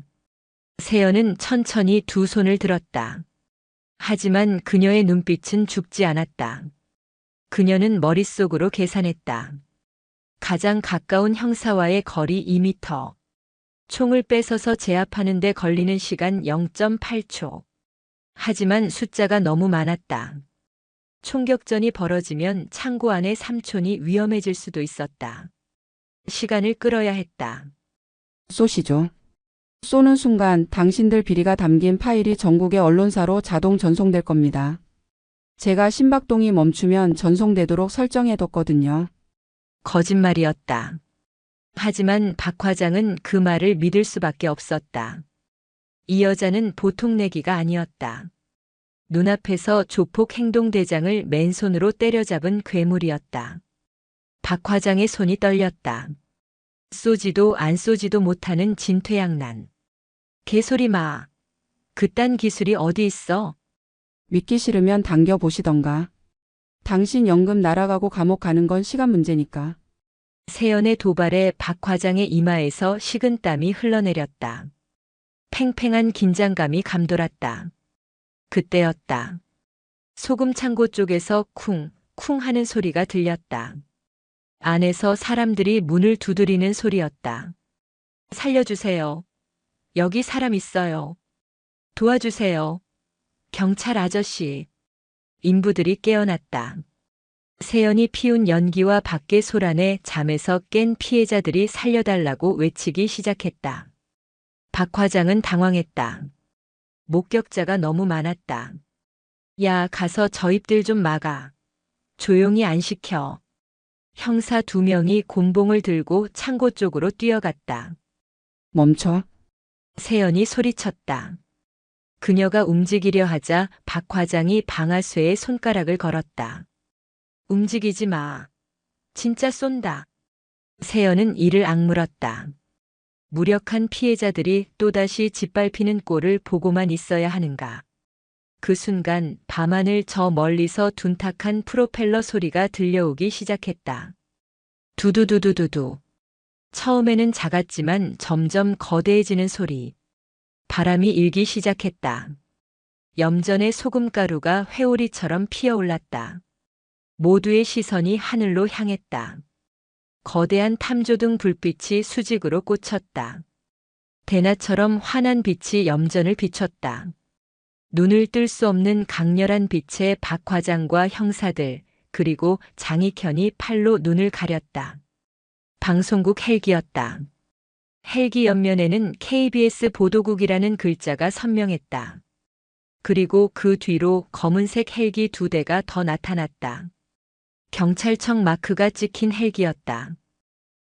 Speaker 1: 세연은 천천히 두 손을 들었다. 하지만 그녀의 눈빛은 죽지 않았다. 그녀는 머릿속으로 계산했다. 가장 가까운 형사와의 거리 2m. 총을 뺏어서 제압하는 데 걸리는 시간 0.8초. 하지만 숫자가 너무 많았다. 총격전이 벌어지면 창고 안의 삼촌이 위험해질 수도 있었다. 시간을 끌어야 했다.
Speaker 2: 쏘시죠. 쏘는 순간 당신들 비리가 담긴 파일이 전국의 언론사로 자동 전송될 겁니다. 제가 심박동이 멈추면 전송되도록 설정해뒀거든요.
Speaker 1: 거짓말이었다. 하지만 박 과장은 그 말을 믿을 수밖에 없었다. 이 여자는 보통 내기가 아니었다. 눈앞에서 조폭 행동대장을 맨손으로 때려잡은 괴물이었다. 박 과장의 손이 떨렸다. 쏘지도 안 쏘지도 못하는 진퇴양난. 개소리 마. 그딴 기술이 어디 있어?
Speaker 2: 믿기 싫으면 당겨보시던가. 당신 연금 날아가고 감옥 가는 건 시간 문제니까.
Speaker 1: 세연의 도발에 박 과장의 이마에서 식은땀이 흘러내렸다. 팽팽한 긴장감이 감돌았다. 그때였다. 소금 창고 쪽에서 쿵, 쿵 하는 소리가 들렸다. 안에서 사람들이 문을 두드리는 소리였다. 살려주세요. 여기 사람 있어요. 도와주세요. 경찰 아저씨. 인부들이 깨어났다. 세연이 피운 연기와 밖의 소란에 잠에서 깬 피해자들이 살려달라고 외치기 시작했다. 박 과장은 당황했다. 목격자가 너무 많았다. 야, 가서 저 입들 좀 막아. 조용히 안 시켜. 형사 2명이 곤봉을 들고 창고 쪽으로 뛰어갔다.
Speaker 2: 멈춰.
Speaker 1: 세연이 소리쳤다. 그녀가 움직이려 하자 박 과장이 방아쇠에 손가락을 걸었다. 움직이지 마. 진짜 쏜다. 세연은 이를 악물었다. 무력한 피해자들이 또다시 짓밟히는 꼴을 보고만 있어야 하는가. 그 순간 밤하늘 저 멀리서 둔탁한 프로펠러 소리가 들려오기 시작했다. 두두두두두두. 처음에는 작았지만 점점 거대해지는 소리. 바람이 일기 시작했다. 염전의 소금가루가 회오리처럼 피어올랐다. 모두의 시선이 하늘로 향했다. 거대한 탐조등 불빛이 수직으로 꽂혔다. 대낮처럼 환한 빛이 염전을 비췄다. 눈을 뜰 수 없는 강렬한 빛에 박 과장과 형사들, 그리고 장익현이 팔로 눈을 가렸다. 방송국 헬기였다. 헬기 옆면에는 KBS 보도국이라는 글자가 선명했다. 그리고 그 뒤로 검은색 헬기 2대가 더 나타났다. 경찰청 마크가 찍힌 헬기였다.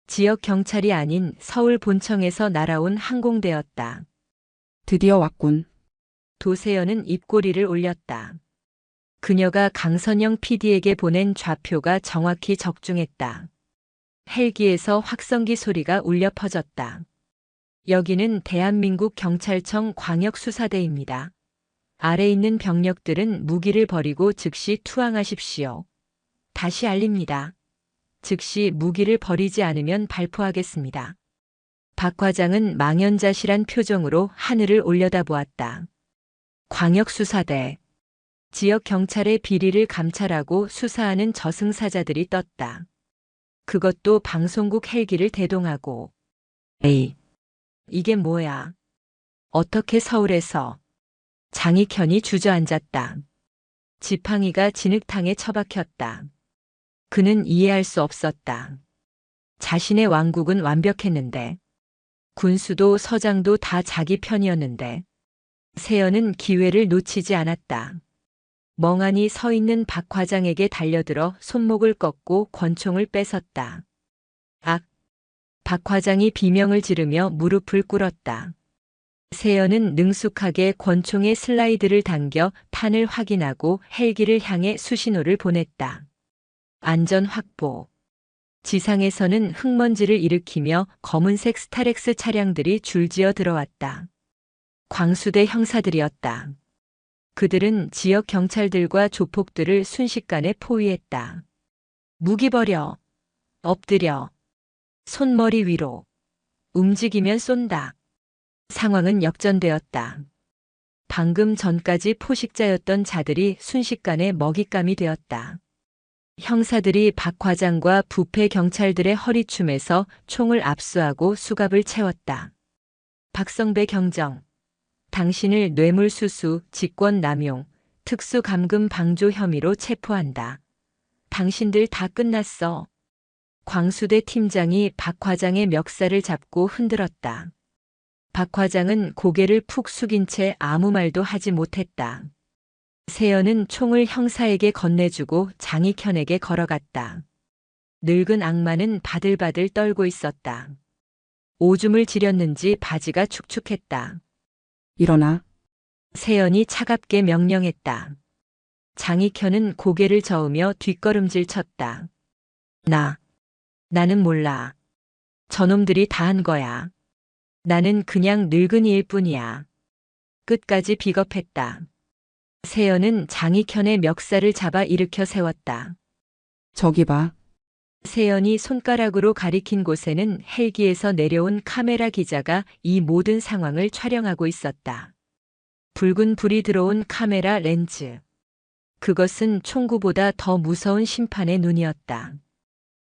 Speaker 1: 지역 경찰이 아닌 서울 본청에서 날아온 항공대였다.
Speaker 2: 드디어 왔군.
Speaker 1: 도세연은 입꼬리를 올렸다. 그녀가 강선영 PD에게 보낸 좌표가 정확히 적중했다. 헬기에서 확성기 소리가 울려 퍼졌다. 여기는 대한민국 경찰청 광역수사대입니다. 아래 있는 병력들은 무기를 버리고 즉시 투항하십시오. 다시 알립니다. 즉시 무기를 버리지 않으면 발포하겠습니다. 박 과장은 망연자실한 표정으로 하늘을 올려다보았다. 광역수사대. 지역 경찰의 비리를 감찰하고 수사하는 저승사자들이 떴다. 그것도 방송국 헬기를 대동하고. 에이, 이게 뭐야? 어떻게 서울에서? 장익현이 주저앉았다. 지팡이가 진흙탕에 처박혔다. 그는 이해할 수 없었다. 자신의 왕국은 완벽했는데, 군수도 서장도 다 자기 편이었는데, 세연은 기회를 놓치지 않았다. 멍하니 서 있는 박 과장에게 달려들어 손목을 꺾고 권총을 뺏었다. 악! 박 과장이 비명을 지르며 무릎을 꿇었다. 세연은 능숙하게 권총의 슬라이드를 당겨 탄을 확인하고 헬기를 향해 수신호를 보냈다. 안전 확보. 지상에서는 흙먼지를 일으키며 검은색 스타렉스 차량들이 줄지어 들어왔다. 광수대 형사들이었다. 그들은 지역 경찰들과 조폭들을 순식간에 포위했다. 무기 버려. 엎드려. 손머리 위로. 움직이면 쏜다. 상황은 역전되었다. 방금 전까지 포식자였던 자들이 순식간에 먹잇감이 되었다. 형사들이 박 과장과 부패 경찰들의 허리춤에서 총을 압수하고 수갑을 채웠다. 박성배 경정. 당신을 뇌물수수, 직권남용, 특수감금 방조 혐의로 체포한다. 당신들 다 끝났어. 광수대 팀장이 박 과장의 멱살을 잡고 흔들었다. 박 과장은 고개를 푹 숙인 채 아무 말도 하지 못했다. 세연은 총을 형사에게 건네주고 장익현에게 걸어갔다. 늙은 악마는 바들바들 떨고 있었다. 오줌을 지렸는지 바지가 축축했다.
Speaker 2: 일어나.
Speaker 1: 세연이 차갑게 명령했다. 장익현은 고개를 저으며 뒷걸음질 쳤다. 나는 몰라. 저놈들이 다 한 거야. 나는 그냥 늙은이일 뿐이야. 끝까지 비겁했다. 세연은 장익현의 멱살을 잡아 일으켜 세웠다.
Speaker 2: 저기 봐.
Speaker 1: 세연이 손가락으로 가리킨 곳에는 헬기에서 내려온 카메라 기자가 이 모든 상황을 촬영하고 있었다. 붉은 불이 들어온 카메라 렌즈. 그것은 총구보다 더 무서운 심판의 눈이었다.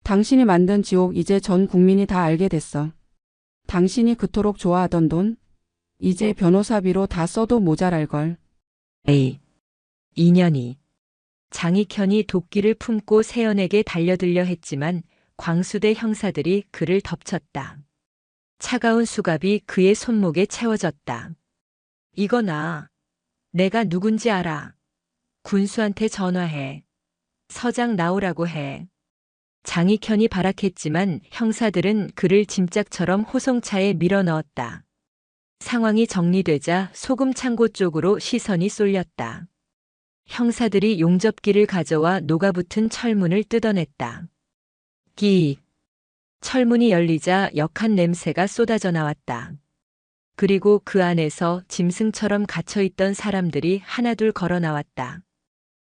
Speaker 2: 당신이 만든 지옥 이제 전 국민이 다 알게 됐어. 당신이 그토록 좋아하던 돈? 이제 변호사비로 다 써도 모자랄걸.
Speaker 1: 에이, 인연이. 장익현이 도끼를 품고 세연에게 달려들려 했지만 광수대 형사들이 그를 덮쳤다. 차가운 수갑이 그의 손목에 채워졌다. 이거 나. 내가 누군지 알아. 군수한테 전화해. 서장 나오라고 해. 장익현이 발악했지만 형사들은 그를 짐짝처럼 호송차에 밀어넣었다. 상황이 정리되자 소금 창고 쪽으로 시선이 쏠렸다. 형사들이 용접기를 가져와 녹아붙은 철문을 뜯어냈다. 끼익. 철문이 열리자 역한 냄새가 쏟아져 나왔다. 그리고 그 안에서 짐승처럼 갇혀있던 사람들이 하나둘 걸어 나왔다.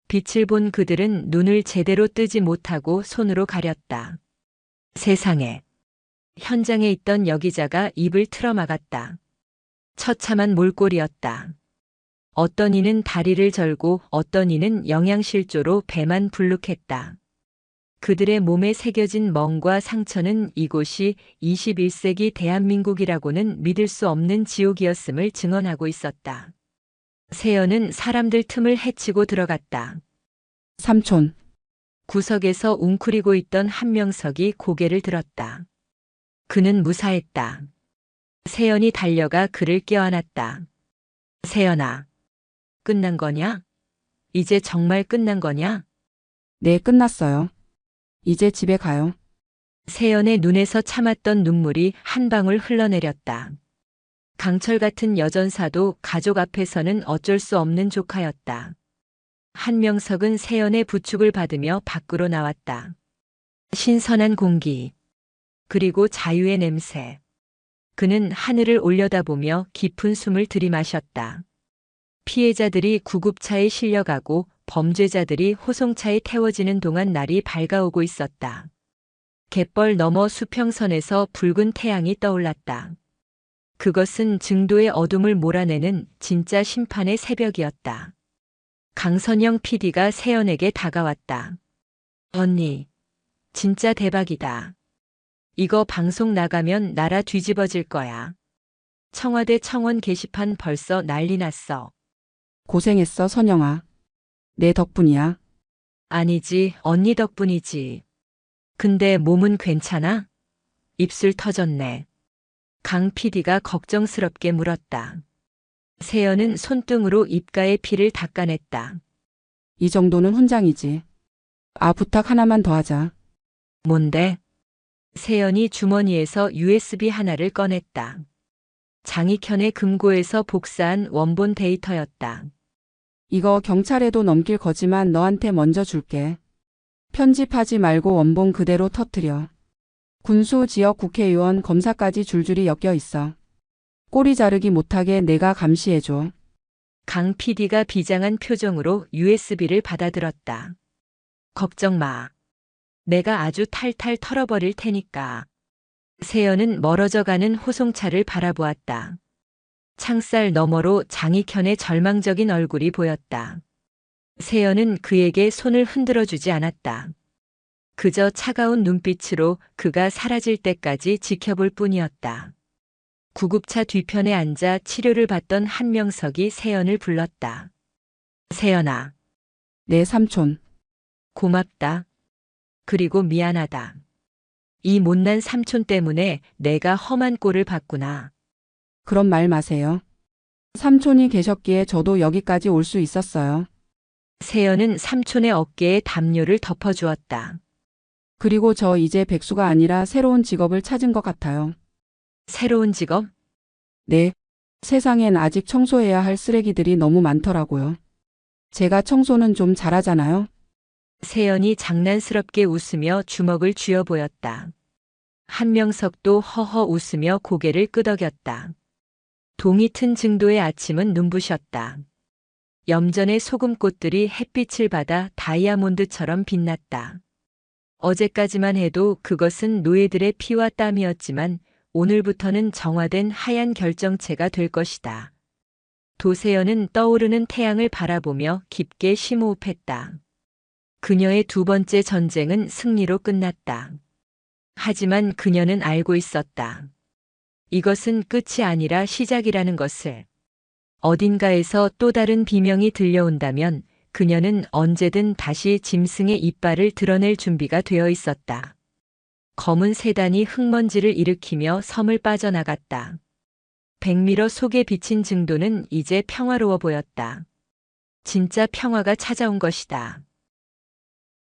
Speaker 1: 빛을 본 그들은 눈을 제대로 뜨지 못하고 손으로 가렸다. 세상에. 현장에 있던 여기자가 입을 틀어막았다. 처참한 몰골이었다. 어떤 이는 다리를 절고 어떤 이는 영양실조로 배만 불룩했다. 그들의 몸에 새겨진 멍과 상처는 이곳이 21세기 대한민국이라고는 믿을 수 없는 지옥이었음을 증언하고 있었다. 세연은 사람들 틈을 헤치고 들어갔다.
Speaker 2: 삼촌,
Speaker 1: 구석에서 웅크리고 있던 한명석이 고개를 들었다. 그는 무사했다. 세연이 달려가 그를 껴안았다. 세연아, 끝난 거냐? 이제 정말 끝난 거냐?
Speaker 2: 네, 끝났어요. 이제 집에 가요.
Speaker 1: 세연의 눈에서 참았던 눈물이 한 방울 흘러내렸다. 강철 같은 여전사도 가족 앞에서는 어쩔 수 없는 조카였다. 한명석은 세연의 부축을 받으며 밖으로 나왔다. 신선한 공기, 그리고 자유의 냄새. 그는 하늘을 올려다보며 깊은 숨을 들이마셨다. 피해자들이 구급차에 실려가고 범죄자들이 호송차에 태워지는 동안 날이 밝아오고 있었다. 갯벌 너머 수평선에서 붉은 태양이 떠올랐다. 그것은 증도의 어둠을 몰아내는 진짜 심판의 새벽이었다. 강선영 PD가 세연에게 다가왔다. 언니, 진짜 대박이다. 이거 방송 나가면 나라 뒤집어질 거야. 청와대 청원 게시판 벌써 난리 났어.
Speaker 2: 고생했어, 선영아. 내 덕분이야.
Speaker 1: 아니지, 언니 덕분이지. 근데 몸은 괜찮아? 입술 터졌네. 강 PD가 걱정스럽게 물었다. 세연은 손등으로 입가의 피를 닦아냈다.
Speaker 2: 이 정도는 훈장이지. 아, 부탁 하나만 더 하자.
Speaker 1: 뭔데? 세연이 주머니에서 USB 하나를 꺼냈다. 장익현의 금고에서 복사한 원본 데이터였다.
Speaker 2: 이거 경찰에도 넘길 거지만 너한테 먼저 줄게. 편집하지 말고 원본 그대로 터뜨려. 군수 지역 국회의원 검사까지 줄줄이 엮여 있어. 꼬리 자르기 못하게 내가 감시해줘.
Speaker 1: 강 PD가 비장한 표정으로 USB를 받아들었다. 걱정 마. 내가 아주 탈탈 털어버릴 테니까. 세연은 멀어져가는 호송차를 바라보았다. 창살 너머로 장익현의 절망적인 얼굴이 보였다. 세연은 그에게 손을 흔들어주지 않았다. 그저 차가운 눈빛으로 그가 사라질 때까지 지켜볼 뿐이었다. 구급차 뒤편에 앉아 치료를 받던 한명석이 세연을 불렀다. 세연아.
Speaker 2: 내 삼촌.
Speaker 1: 고맙다. 그리고 미안하다. 이 못난 삼촌 때문에 내가 험한 꼴을 봤구나.
Speaker 2: 그런 말 마세요. 삼촌이 계셨기에 저도 여기까지 올 수 있었어요.
Speaker 1: 세연은 삼촌의 어깨에 담요를 덮어주었다.
Speaker 2: 그리고 저 이제 백수가 아니라 새로운 직업을 찾은 것 같아요.
Speaker 1: 새로운 직업?
Speaker 2: 네. 세상엔 아직 청소해야 할 쓰레기들이 너무 많더라고요. 제가 청소는 좀 잘하잖아요.
Speaker 1: 세연이 장난스럽게 웃으며 주먹을 쥐어 보였다. 한명석도 허허 웃으며 고개를 끄덕였다. 동이 튼 증도의 아침은 눈부셨다. 염전의 소금꽃들이 햇빛을 받아 다이아몬드처럼 빛났다. 어제까지만 해도 그것은 노예들의 피와 땀이었지만 오늘부터는 정화된 하얀 결정체가 될 것이다. 도세연은 떠오르는 태양을 바라보며 깊게 심호흡했다. 그녀의 두 번째 전쟁은 승리로 끝났다. 하지만 그녀는 알고 있었다. 이것은 끝이 아니라 시작이라는 것을. 어딘가에서 또 다른 비명이 들려온다면 그녀는 언제든 다시 짐승의 이빨을 드러낼 준비가 되어 있었다. 검은 세단이 흙먼지를 일으키며 섬을 빠져나갔다. 백미러 속에 비친 증도는 이제 평화로워 보였다. 진짜 평화가 찾아온 것이다.